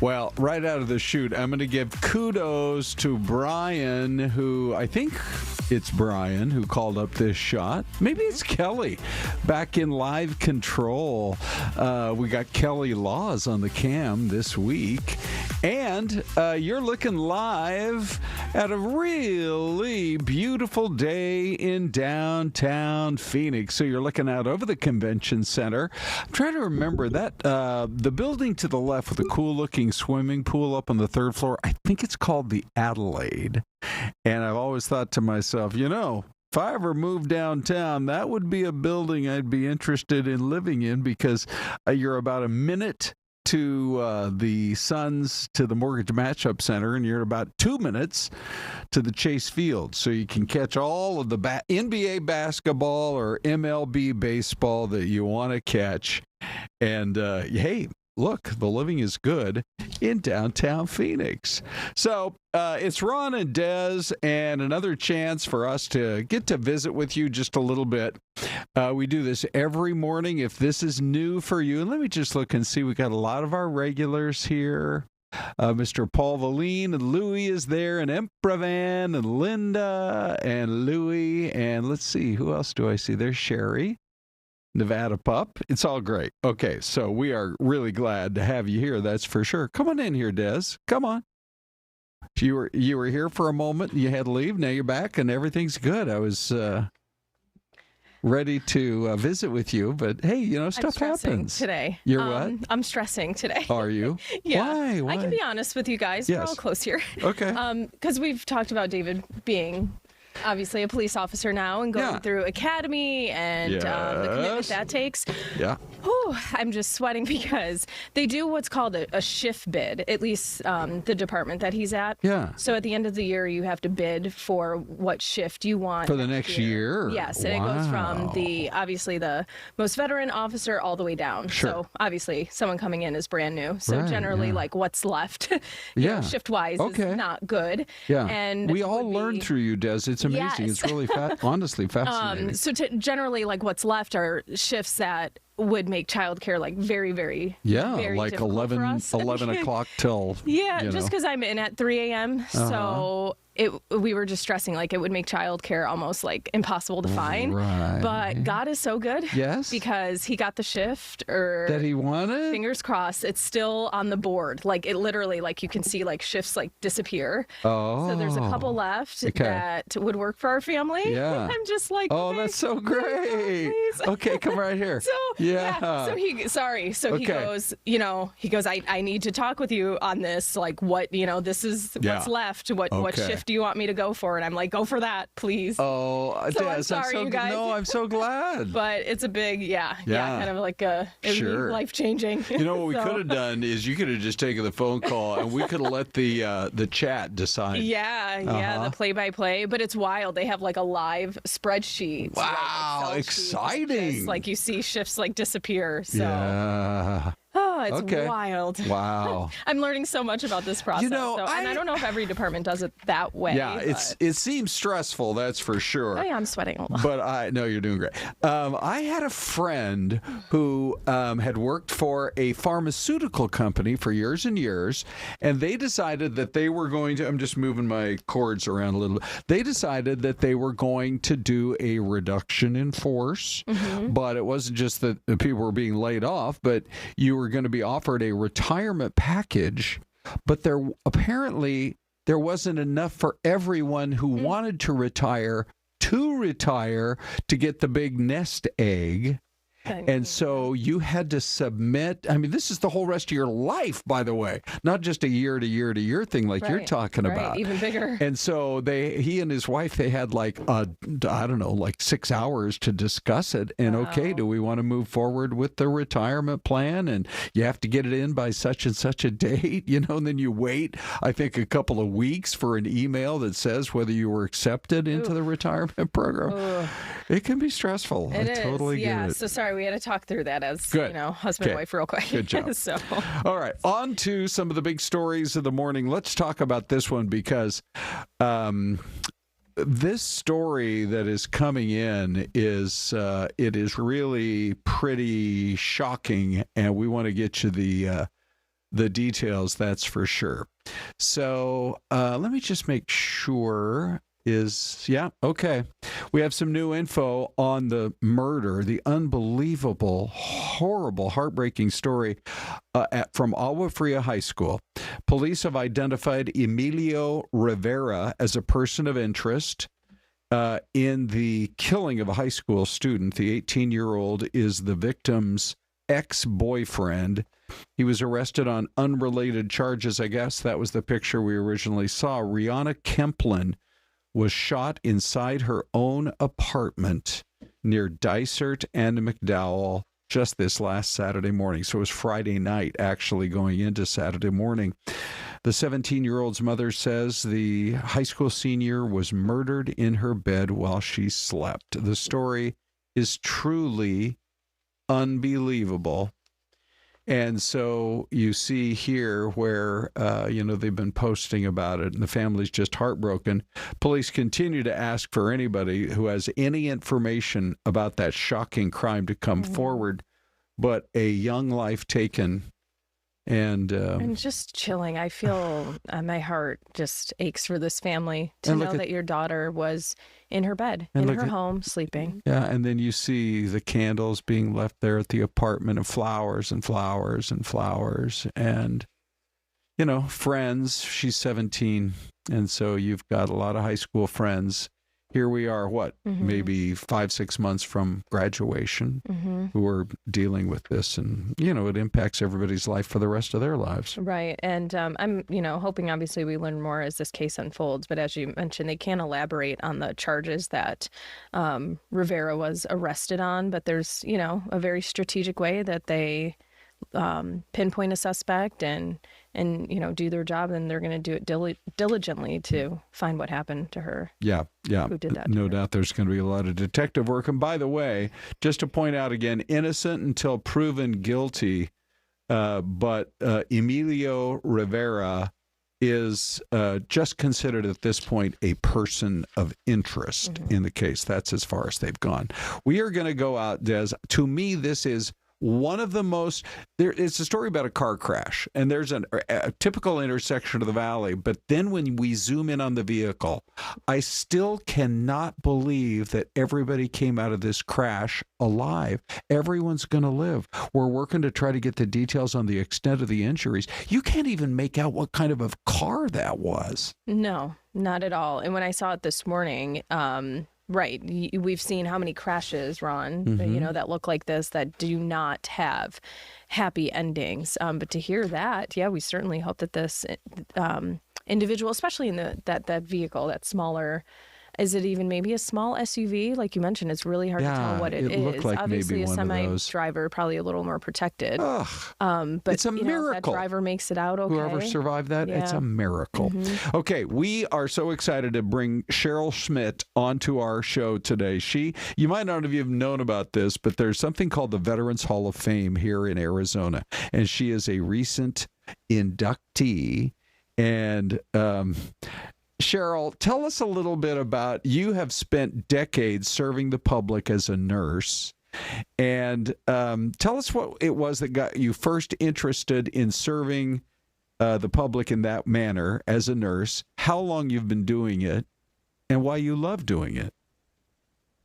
A: Well, right out of the chute, I'm going to give kudos to Brian, who I think it's Brian who called up this shot. Maybe it's Kelly back in live control. We got Kelly Laws on the cam this week. And you're looking live at a really beautiful day in downtown Phoenix. So you're looking out over the convention center. I'm trying to remember that the building to the left with the cool-looking swimming pool up on the third floor, I think it's called the Adelaide. And I've always thought to myself, if I ever moved downtown, that would be a building I'd be interested in living in, because you're about a minute to the Suns, to the Mortgage Matchup Center, and you're about 2 minutes to the Chase Field. So you can catch all of the NBA basketball or MLB baseball that you want to catch. And hey, look, the living is good in downtown Phoenix. So it's Ron and Des, and another chance for us to get to visit with you just a little bit. We do this every morning. If this is new for you, and let me just look and see, we got a lot of our regulars here. Mr. Paul Valine and Louie is there, and Empravan and Linda and Louie, and let's see, who else do I see? There's Sherry. Nevada Pup. It's all great. Okay, so we are really glad to have you here, that's for sure. Come on in here, Des. Come on. You were here for a moment, you had to leave, now you're back, and everything's good. I was ready to visit with you, but hey, stuff happens
R: today.
A: You're what?
R: I'm stressing today.
A: Are you?
R: Yeah.
A: Why?
R: I can be honest with you guys.
A: Yes.
R: We're all close here.
A: Okay.
R: Because we've talked about David being obviously a police officer now and going through academy and the commitment that takes.
A: Yeah.
R: Whew, I'm just sweating because they do what's called a shift bid, at least the department that he's at.
A: Yeah.
R: So at the end of the year, you have to bid for what shift you want.
A: For the next year?
R: Yes. And it goes from obviously the most veteran officer all the way down.
A: Sure.
R: So obviously someone coming in is brand new. So generally like what's left shift wise is not good.
A: Yeah.
R: And
A: we all learn through you, Des. It's amazing.
R: Yes.
A: It's really honestly fascinating.
R: So generally like what's left are shifts that would make childcare like very, very, very
A: like
R: difficult for us.
A: 11 o'clock till
R: just because I'm in at 3 a.m. So we were just stressing like it would make childcare almost like impossible to find.
A: Right.
R: But God is so good.
A: Yes.
R: Because he got the shift
A: that he wanted.
R: Fingers crossed. It's still on the board. Like it literally like you can see like shifts like disappear.
A: Oh.
R: So there's a couple left that would work for our family.
A: Yeah.
R: I'm just like,
A: okay, that's so great.
R: Please.
A: Okay, come right here.
R: So so he goes, he goes, I need to talk with you on this. Like what, this is what's left. What shift do you want me to go for? And I'm like, go for that, please.
A: Oh,
R: so
A: Des,
R: I'm sorry, you guys.
A: No, I'm so glad.
R: But it's a big, kind of like it would be life-changing.
A: You know what we could have done is you could have just taken the phone call and we could have let the chat decide.
R: The play-by-play. But it's wild. They have like a live spreadsheet.
A: Wow, exciting.
R: Like you see shifts like disappear. So. Oh, it's wild.
A: Wow.
R: I'm learning so much about this process. And I don't know if every department does it that way.
A: Yeah, it seems stressful, that's for sure.
R: Oh, yeah, I'm sweating a little.
A: But no, you're doing great. I had a friend who had worked for a pharmaceutical company for years and years, and they decided that they were going to, I'm just moving my cords around a little bit. They decided that they were going to do a reduction in force, but it wasn't just that the people were being laid off, but you were going to be offered a retirement package, but there wasn't enough for everyone who wanted to retire to get the big nest egg. And so you had to submit. I mean, this is the whole rest of your life, by the way, not just a year to year to year thing like you're talking about.
R: Even bigger.
A: And so he and his wife, they had like 6 hours to discuss it. And okay, do we want to move forward with the retirement plan? And you have to get it in by such and such a date, and then you wait, I think, a couple of weeks for an email that says whether you were accepted into the retirement program. It can be stressful. I totally get it.
R: So sorry. We had to talk through that as, husband and wife real quick.
A: Good job. All right. On to some of the big stories of the morning. Let's talk about this one because this story that is coming in is it is really pretty shocking, and we want to get you the details, that's for sure. So let me just make sure okay. We have some new info on the murder, the unbelievable, horrible, heartbreaking story from Agua Fria High School. Police have identified Emilio Rivera as a person of interest in the killing of a high school student. The 18-year-old is the victim's ex-boyfriend. He was arrested on unrelated charges, I guess. That was the picture we originally saw. Rihanna Kemplin was shot inside her own apartment near Dysart and McDowell just this last Saturday morning. So it was Friday night, actually going into Saturday morning. The 17-year-old's mother says the high school senior was murdered in her bed while she slept. The story is truly unbelievable. And so you see here where, they've been posting about it and the family's just heartbroken. Police continue to ask for anybody who has any information about that shocking crime to come forward, but a young life taken. And
R: just chilling. I feel my heart just aches for this family to know that your daughter was in her bed, in her home, sleeping.
A: Yeah, and then you see the candles being left there at the apartment, and flowers and flowers and flowers. And, friends. She's 17, and so you've got a lot of high school friends. Here we are, maybe 5-6 months from graduation, who are dealing with this. And, it impacts everybody's life for the rest of their lives.
R: Right. And I'm, hoping, obviously, we learn more as this case unfolds. But as you mentioned, they can't elaborate on the charges that Rivera was arrested on. But there's, a very strategic way that they pinpoint a suspect and do their job, and they're going to do it diligently to find what happened to her.
A: Yeah.
R: Who did that?
A: No doubt there's going to be a lot of detective work. And by the way, just to point out again, innocent until proven guilty, but Emilio Rivera is just considered at this point a person of interest in the case. That's as far as they've gone. We are going to go out, Des. To me, this is one of the most, it's a story about a car crash, and there's a typical intersection of the valley, but then when we zoom in on the vehicle, I still cannot believe that everybody came out of this crash alive. Everyone's going to live. We're working to try to get the details on the extent of the injuries. You can't even make out what kind of a car that was.
R: No, not at all. And when I saw it this morning, right. We've seen how many crashes, Ron, that look like this, that do not have happy endings. But to hear that, we certainly hope that this individual, especially in that vehicle, that smaller, is it even maybe a small SUV? Like you mentioned, it's really hard to tell what it is.
A: Looked like
R: obviously,
A: maybe
R: a
A: one of those.
R: semi-driver, probably a little more protected.
A: But
R: it's
A: a miracle.
R: If that driver makes it out okay.
A: Whoever survived that, it's a miracle. Okay, we are so excited to bring Cheryl Schmidt onto our show today. You might not have even known about this, but there's something called the Veterans Hall of Fame here in Arizona, and she is a recent inductee. And Cheryl, tell us a little bit about, you have spent decades serving the public as a nurse, and tell us what it was that got you first interested in serving the public in that manner as a nurse, how long you've been doing it, and why you love doing it.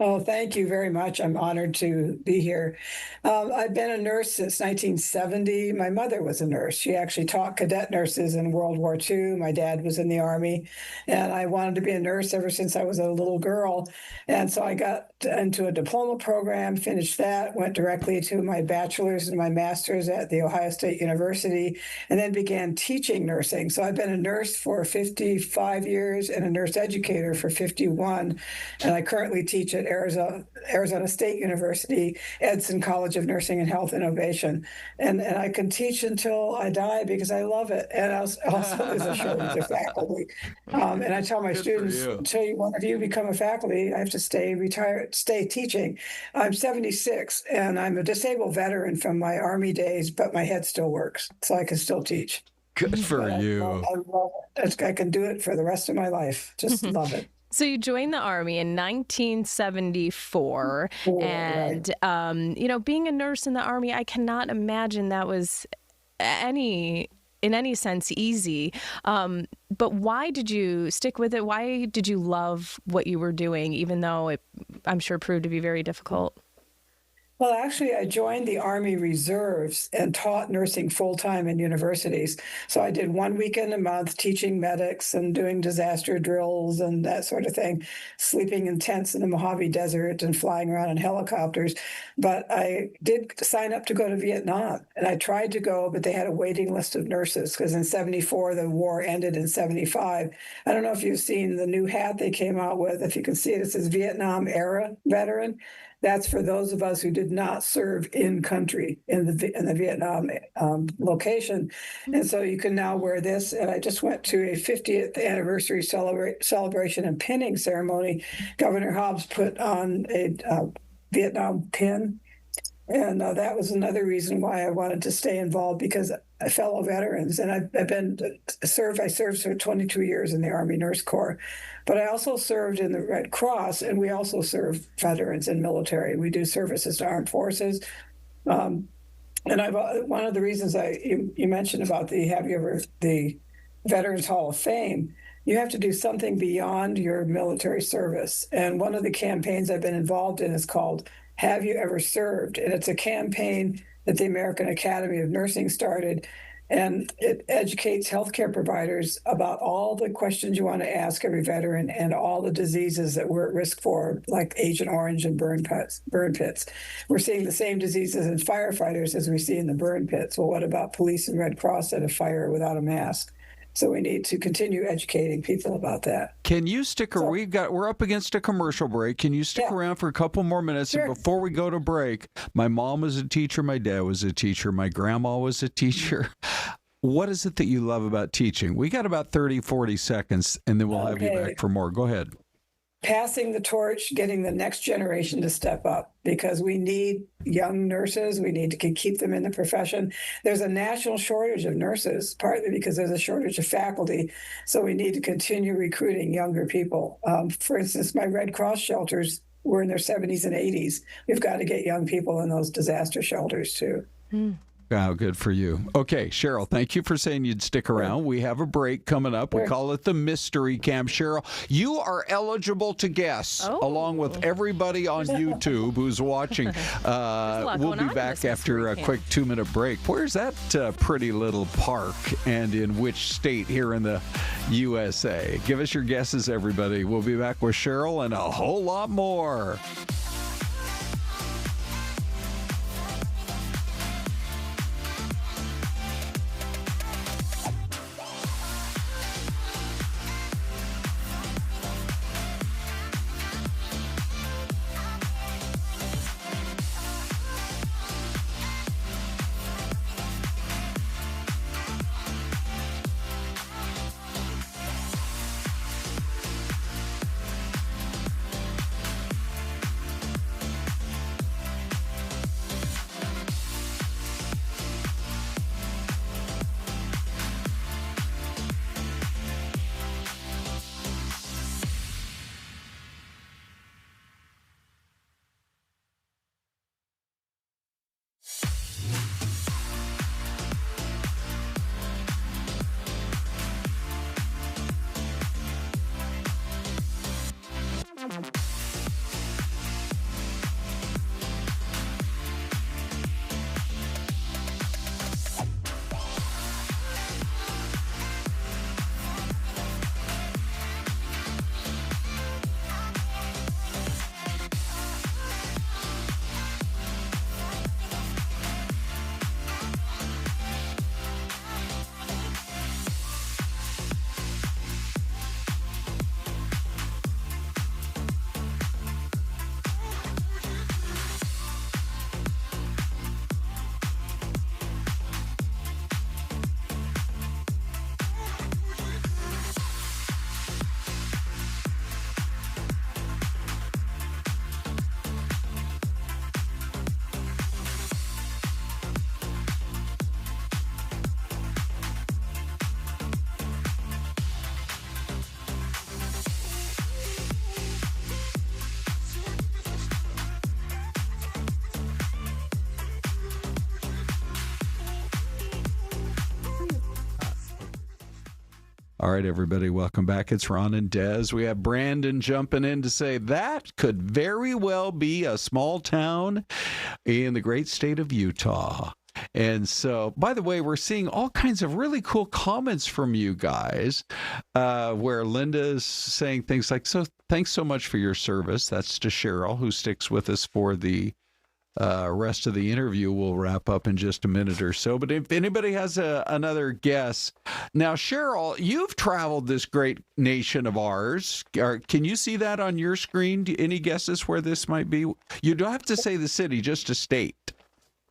S: Oh, thank you very much. I'm honored to be here. I've been a nurse since 1970. My mother was a nurse. She actually taught cadet nurses in World War II. My dad was in the Army, and I wanted to be a nurse ever since I was a little girl. And so I got into a diploma program, finished that, went directly to my bachelor's and my master's at The Ohio State University, and then began teaching nursing. So I've been a nurse for 55 years and a nurse educator for 51, and I currently teach at Arizona State University, Edson College of Nursing and Health Innovation. And I can teach until I die because I love it. And also there's a shortage of faculty. And I tell my students, until one of you become a faculty, I have to stay teaching. I'm 76, and I'm a disabled veteran from my Army days, but my head still works, so I can still teach.
A: Good for you.
S: I love it. I can do it for the rest of my life. Just love it.
R: So you joined the Army in 1974, and, being a nurse in the Army, I cannot imagine that was in any sense easy. But why did you stick with it? Why did you love what you were doing, even though it, I'm sure, proved to be very difficult?
S: Well, actually, I joined the Army Reserves and taught nursing full-time in universities. So I did 1 weekend a month teaching medics and doing disaster drills and that sort of thing, sleeping in tents in the Mojave Desert and flying around in helicopters. But I did sign up to go to Vietnam, and I tried to go, but they had a waiting list of nurses because in 74, the war ended in 75. I don't know if you've seen the new hat they came out with. If you can see it, it says Vietnam era veteran. That's for those of us who did not serve in country in the Vietnam location. And so you can now wear this. And I just went to a 50th anniversary celebration and pinning ceremony. Governor Hobbs put on a Vietnam pin. And that was another reason why I wanted to stay involved, because fellow veterans, and I served for 22 years in the Army Nurse Corps, but I also served in the Red Cross, and we also serve veterans in military. We do services to armed forces. And one of the reasons you mentioned about the Veterans Hall of Fame, you have to do something beyond your military service. And one of the campaigns I've been involved in is called Have You Ever Served? And it's a campaign that the American Academy of Nursing started, and it educates healthcare providers about all the questions you want to ask every veteran and all the diseases that we're at risk for, like Agent Orange and burn pits. We're seeing the same diseases in firefighters as we see in the burn pits. Well, what about police and Red Cross at a fire without a mask? So we need to continue educating people about that.
A: Can you stick around? We're up against a commercial break. Can you stick around for a couple more minutes?
S: Sure.
A: And before we go to break, my mom was a teacher, my dad was a teacher, my grandma was a teacher. What is it that you love about teaching? We got about 30, 40 seconds, and then we'll have you back for more. Go ahead.
S: Passing the torch, getting the next generation to step up, because we need young nurses. We need to keep them in the profession. There's a national shortage of nurses, partly because there's a shortage of faculty. So we need to continue recruiting younger people. For instance, my Red Cross shelters were in their 70s and 80s. We've got to get young people in those disaster shelters too.
A: Wow, good for you. Okay, Cheryl, thank you for saying you'd stick around. We have a break coming up. We call it the Mystery Camp. Cheryl, you are eligible to guess, along with everybody on YouTube who's watching. We'll be back after a quick 2-minute break. Where's that pretty little park, and in which state here in the USA? Give us your guesses, everybody. We'll be back with Cheryl and a whole lot more. All right, everybody, welcome back. It's Ron and Des. We have Brandon jumping in to say that could very well be a small town in the great state of Utah. And so, by the way, we're seeing all kinds of really cool comments from you guys, where Linda's saying things like, so thanks so much for your service. That's to Cheryl, who sticks with us for the rest of the interview. We'll wrap up in just a minute or so. But if anybody has another guess. Now, Cheryl, you've traveled this great nation of ours. Can you see that on your screen? Any guesses where this might be? You don't have to say the city, just a state.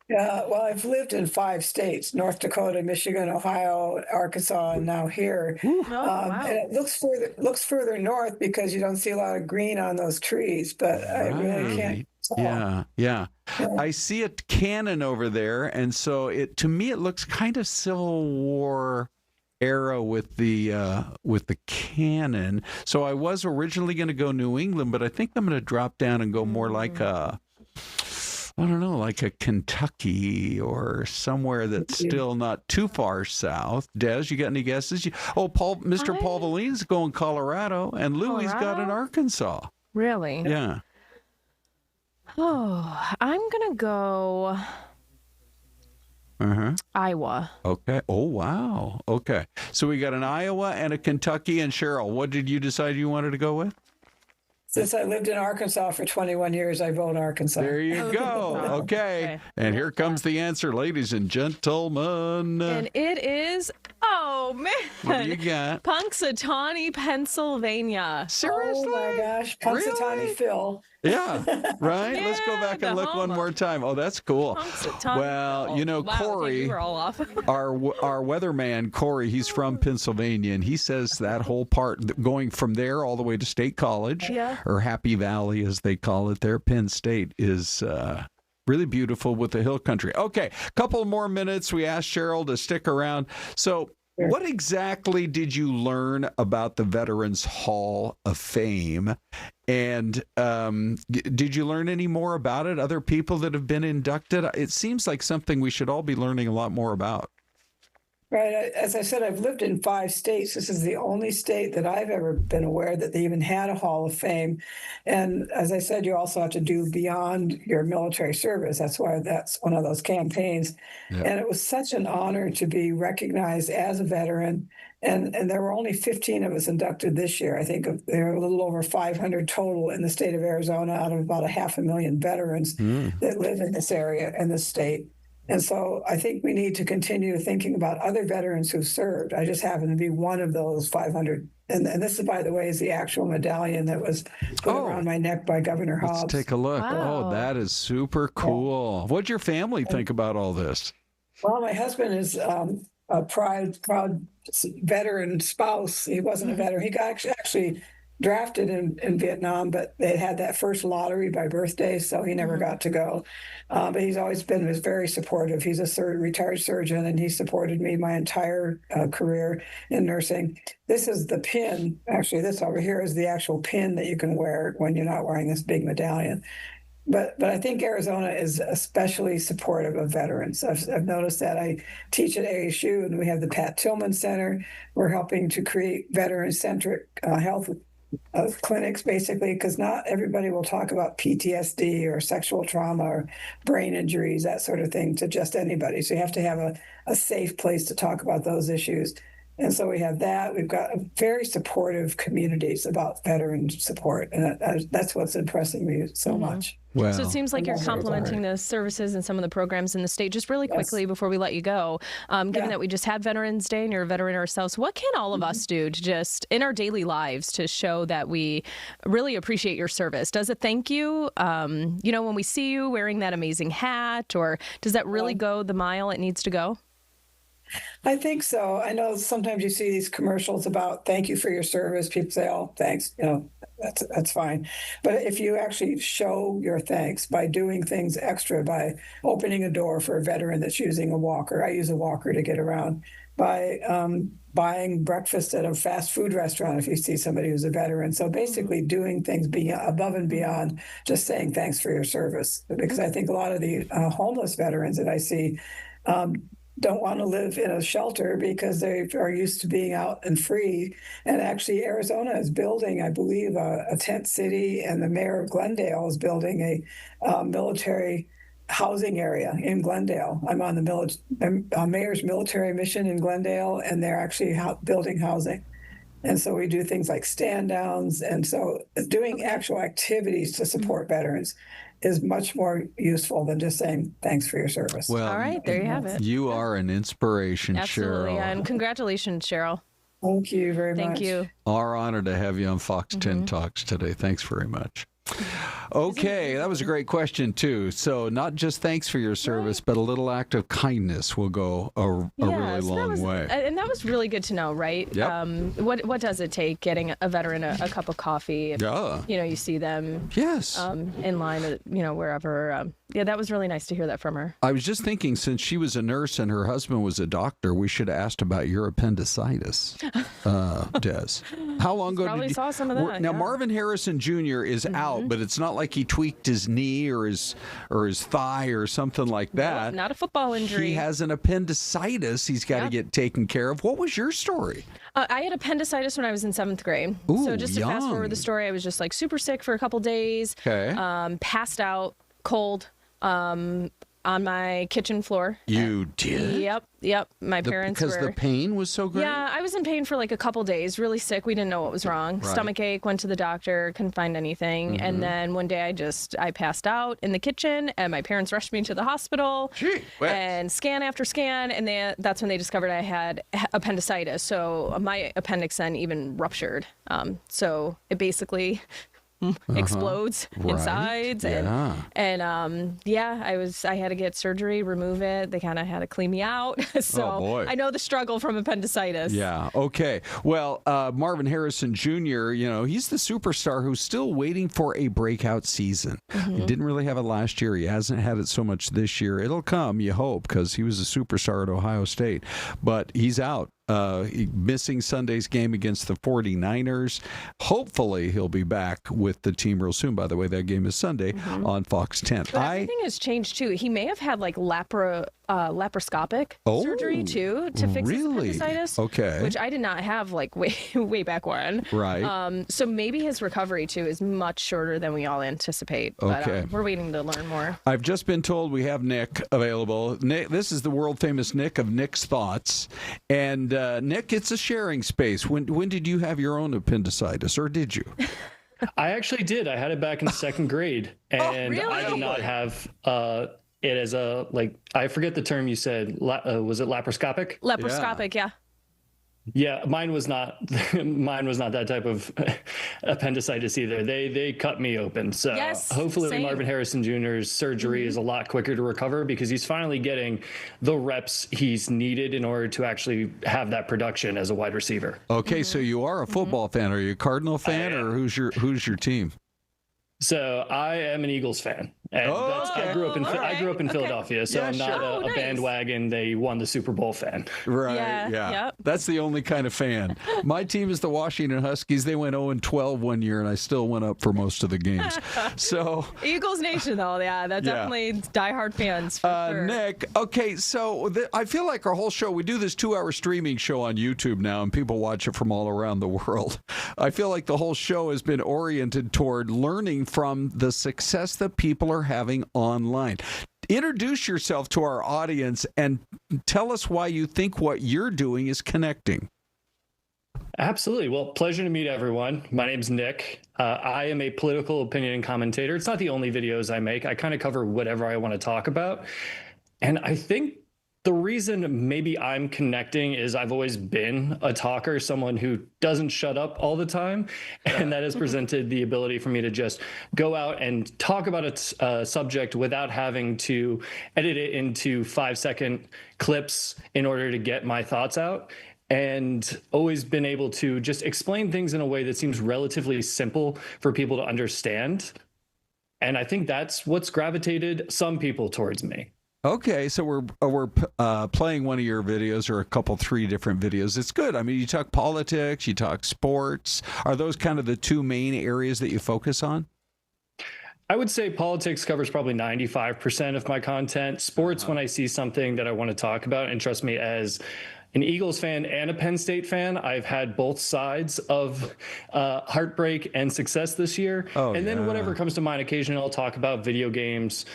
S: Yeah, well, I've lived in 5 states: North Dakota, Michigan, Ohio, Arkansas, and now here.
R: Wow.
S: And it looks further north because you don't see a lot of green on those trees, but I really can't tell.
A: Yeah. I see a cannon over there, and so to me it looks kind of Civil War era with the cannon. So I was originally going to go New England, but I think I'm going to drop down and go more like I don't know, like a Kentucky or somewhere that's still not too far south. Des, you got any guesses? Mr. Paul Valine's going Colorado, and Louie's got in Arkansas.
R: Really?
A: Yeah.
R: Oh, I'm going to go Iowa.
A: Okay. Oh, wow. Okay. So we got an Iowa and a Kentucky. And Cheryl, what did you decide you wanted to go with?
S: Since I lived in Arkansas for 21 years, I vote Arkansas.
A: There you go. Okay. And here comes the answer, ladies and gentlemen.
R: And it is, oh, man.
A: What do you got?
R: Punxsutawney, Pennsylvania.
A: Seriously?
S: Oh, my gosh. Punxsutawney
A: Really?
S: Phil.
A: Yeah, right? Let's go back and look one more time. Oh, that's cool. Well, you know, Corey,
R: you were all off.
A: our weatherman, Corey, he's from Pennsylvania, and he says that whole part, going from there all the way to State College, or Happy Valley, as they call it there, Penn State, is really beautiful with the hill country. Okay, couple more minutes. We asked Cheryl to stick around. So what exactly did you learn about the Veterans Hall of Fame? And did you learn any more about it? Other people that have been inducted? It seems like something we should all be learning a lot more about.
S: Right. As I said, I've lived in 5 states. This is the only state that I've ever been aware that they even had a Hall of Fame. And as I said, you also have to do beyond your military service. That's why that's one of those campaigns. Yeah. And it was such an honor to be recognized as a veteran. And there were only 15 of us inducted this year. I think there are a little over 500 total in the state of Arizona out of about 500,000 veterans that live in this area in this state. And so I think we need to continue thinking about other veterans who've served. I just happen to be one of those 500. And this, is, by the way, is the actual medallion that was put around my neck by Governor Hobbs.
A: Let's take a look.
R: Wow.
A: Oh, that is super cool. What'd your family think about all this?
S: Well, my husband is a proud veteran spouse. He wasn't a veteran. He got actually drafted in Vietnam, but they had that first lottery by birthday, so he never got to go. But he's always been very supportive. He's a retired surgeon, and he supported me my entire career in nursing. This is the pin. Actually, this over here is the actual pin that you can wear when you're not wearing this big medallion. But I think Arizona is especially supportive of veterans. I've noticed that. I teach at ASU, and we have the Pat Tillman Center. We're helping to create veteran-centric health clinics, basically, because not everybody will talk about PTSD or sexual trauma or brain injuries, that sort of thing, to just anybody. So you have to have a safe place to talk about those issues. And so we have that. We've got very supportive communities about veteran support. And that's what's impressing me so much.
A: Well,
R: so it seems like you're complementing the services and some of the programs in the state. Just really quickly before we let you go, given that we just had Veterans Day and you're a veteran ourselves, what can all of us do to just in our daily lives to show that we really appreciate your service? Does it thank you? When we see you wearing that amazing hat, or does that really go the mile it needs to go?
S: I think so. I know sometimes you see these commercials about thank you for your service. People say, oh, thanks. That's fine. But if you actually show your thanks by doing things extra, by opening a door for a veteran that's using a walker, I use a walker to get around, by buying breakfast at a fast food restaurant if you see somebody who's a veteran. So basically doing things above and beyond just saying thanks for your service. Because I think a lot of the homeless veterans that I see don't want to live in a shelter because they are used to being out and free. And actually, Arizona is building, I believe, a tent city, and the mayor of Glendale is building a military housing area in Glendale. I'm on the mayor's military mission in Glendale, and they're actually building housing. And so we do things like stand downs. And so doing actual activities to support veterans is much more useful than just saying thanks for your service.
A: Well,
R: all right, there you have it.
A: You are an inspiration,
R: Absolutely,
A: Cheryl.
R: and congratulations, Cheryl.
S: Thank you very much.
R: Thank you.
A: Our honor to have you on Fox 10 Talks today. Thanks very much. Okay, that was a great question, too. So not just thanks for your service, but a little act of kindness will go a really long way.
R: And that was really good to know, right?
A: Yep.
R: What does it take getting a veteran a cup of coffee? If, you see them in line, wherever. Yeah, that was really nice to hear that from her.
A: I was just thinking, since she was a nurse and her husband was a doctor, we should have asked about your appendicitis, Des. How long ago
R: probably
A: did you
R: saw some of that?
A: Now, Marvin Harrison Jr. is out, but it's not like he tweaked his knee or his thigh or something like that.
R: Not a football injury.
A: He has an appendicitis he's got to get taken care of. What was your story?
R: I had appendicitis when I was in 7th grade.
A: Ooh,
R: so just to fast forward the story, I was just like super sick for a couple days.
A: Okay.
R: Passed out, cold. On my kitchen floor.
A: You did?
R: Yep. My parents
A: because the pain was so great?
R: Yeah, I was in pain for like a couple days, really sick. We didn't know what was wrong.
A: Right.
R: Stomach ache, went to the doctor, couldn't find anything. And then one day I passed out in the kitchen, and my parents rushed me to the hospital. And scan after scan, and that's when they discovered I had appendicitis. So my appendix then even ruptured. So it basically explodes insides, and I had to get surgery, remove it. They kind of had to clean me out. So I know the struggle from appendicitis.
A: Yeah. Okay. Well, Marvin Harrison Jr., he's the superstar who's still waiting for a breakout season. He didn't really have it last year. He hasn't had it so much this year. It'll come, you hope, because he was a superstar at Ohio State. But he's out. Missing Sunday's game against the 49ers. Hopefully he'll be back with the team real soon. By the way, that game is Sunday on Fox 10.
R: But everything has changed too. He may have had like laparoscopic surgery too to fix his appendicitis.
A: Okay.
R: Which I did not have like way back when.
A: Right.
R: So maybe his recovery too is much shorter than we all anticipate. But
A: Okay.
R: We're waiting to learn more.
A: I've just been told we have Nick available. Nick, this is the world famous Nick of Nick's Thoughts. And Nick, it's a sharing space. When did you have your own appendicitis, or did you?
T: I actually did. I had it back in 2nd grade, and
R: really?
T: I did not have it as a, like, I forget the term you said. Was it laparoscopic?
R: Laparoscopic, yeah.
T: Yeah, mine was not that type of appendicitis either. They cut me open. So hopefully Marvin Harrison Jr.'s surgery is a lot quicker to recover, because he's finally getting the reps he's needed in order to actually have that production as a wide receiver.
A: Okay, so you are a football fan. Are you a Cardinal fan, or who's your team?
T: So I am an Eagles fan. And I grew up in Philadelphia, so I'm not a bandwagon. They won the Super Bowl fan.
A: Right. Yeah. Yep. That's the only kind of fan. My team is the Washington Huskies. They went 0-12 one year, and I still went up for most of the games. So
R: Eagles Nation, though, that's definitely diehard fans for sure.
A: Nick, okay, so I feel like our whole show, we do this 2-hour streaming show on YouTube now, and people watch it from all around the world. I feel like the whole show has been oriented toward learning from the success that people are having online. Introduce yourself to our audience and tell us why you think what you're doing is connecting.
T: Absolutely. Well, pleasure to meet everyone. My name's Nick. I am a political opinion and commentator. It's not the only videos I make. I kind of cover whatever I want to talk about. And I think the reason maybe I'm connecting is I've always been a talker, someone who doesn't shut up all the time. And that has presented the ability for me to just go out and talk about a subject without having to edit it into 5-second clips in order to get my thoughts out. And always been able to just explain things in a way that seems relatively simple for people to understand. And I think that's what's gravitated some people towards me.
A: Okay, so we're playing one of your videos, or 3 different videos. It's good. I mean, you talk politics, you talk sports. Are those kind of the 2 main areas that you focus on?
T: I would say politics covers probably 95% of my content. Sports, when I see something that I want to talk about, and trust me, as an Eagles fan and a Penn State fan, I've had both sides of heartbreak and success this year. And then whatever comes to mind, occasionally I'll talk about video games,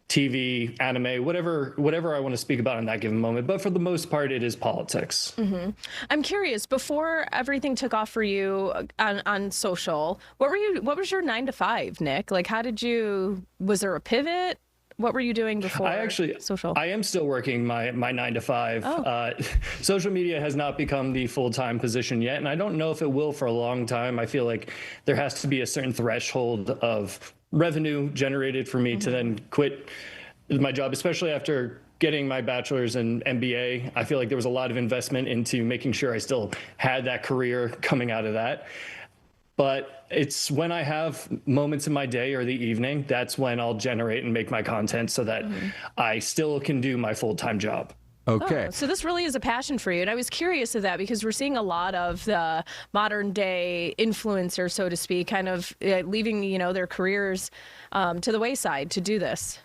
T: TV, anime, whatever I want to speak about in that given moment. But for the most part, it is politics.
R: Mm-hmm. I'm curious, before everything took off for you on social, what was your 9 to 5, Nick? Like, was there a pivot? What were you doing before social?
T: I am still working my 9 to 5. Social media has not become the full-time position yet, and I don't know if it will for a long time. I feel like there has to be a certain threshold of revenue generated for me to then quit my job, especially after getting my bachelor's and MBA. I feel like there was a lot of investment into making sure I still had that career coming out of that. But it's when I have moments in my day or the evening, that's when I'll generate and make my content so that I still can do my full-time job.
A: Okay.
R: Oh, so this really is a passion for you. And I was curious of that because we're seeing a lot of the modern day influencers, so to speak, kind of leaving, their careers to the wayside to do this.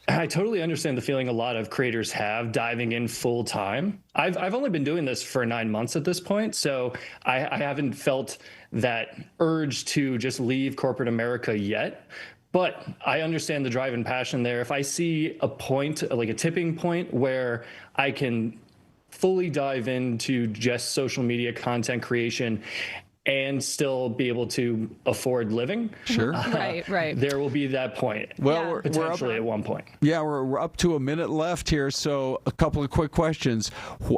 T: I totally understand the feeling a lot of creators have diving in full time. I've only been doing this for 9 months at this point, so I haven't felt that urge to just leave corporate America yet. But I understand the drive and passion there. If I see a point, like a tipping point, where I can fully dive into just social media content creation and still be able to afford living.
A: Sure.
R: Right.
T: There will be that point.
A: Well,
T: potentially at one point.
A: Yeah, we're up to a minute left here, so a couple of quick questions.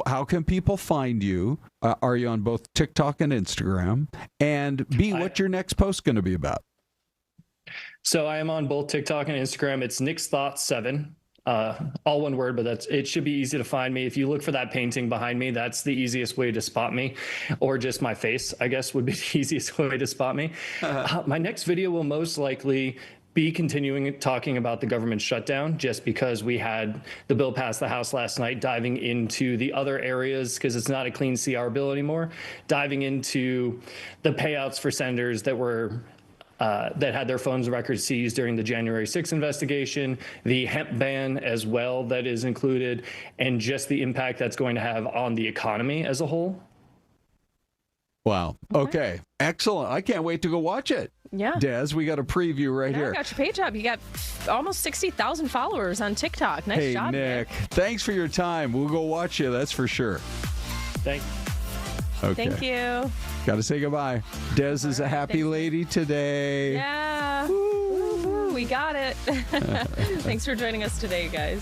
A: How can people find you? Are you on both TikTok and Instagram? And B, what's your next post going to be about?
T: So I am on both TikTok and Instagram. It's Nick's Thoughts 7. All one word, but it should be easy to find me. If you look for that painting behind me, that's the easiest way to spot me, or just my face, I guess, would be the easiest way to spot me. My next video will most likely be continuing talking about the government shutdown, just because we had the bill pass the House last night, diving into the other areas, because it's not a clean CR bill anymore, diving into the payouts for senators that were that had their phones and records seized during the January 6th investigation, the hemp ban as well that is included, and just the impact that's going to have on the economy as a whole.
A: Wow. Okay. Excellent. I can't wait to go watch it.
R: Yeah.
A: Des, we got a preview right here.
R: I got your page up. You got almost 60,000 followers on TikTok. Nice job,
A: Nick. Thanks for your time. We'll go watch you, that's for sure.
T: Thank you.
A: Okay.
R: Thank you.
A: Got to say goodbye. Des is a happy lady today.
R: Yeah. Woo-hoo, we got it. Thanks for joining us today, guys.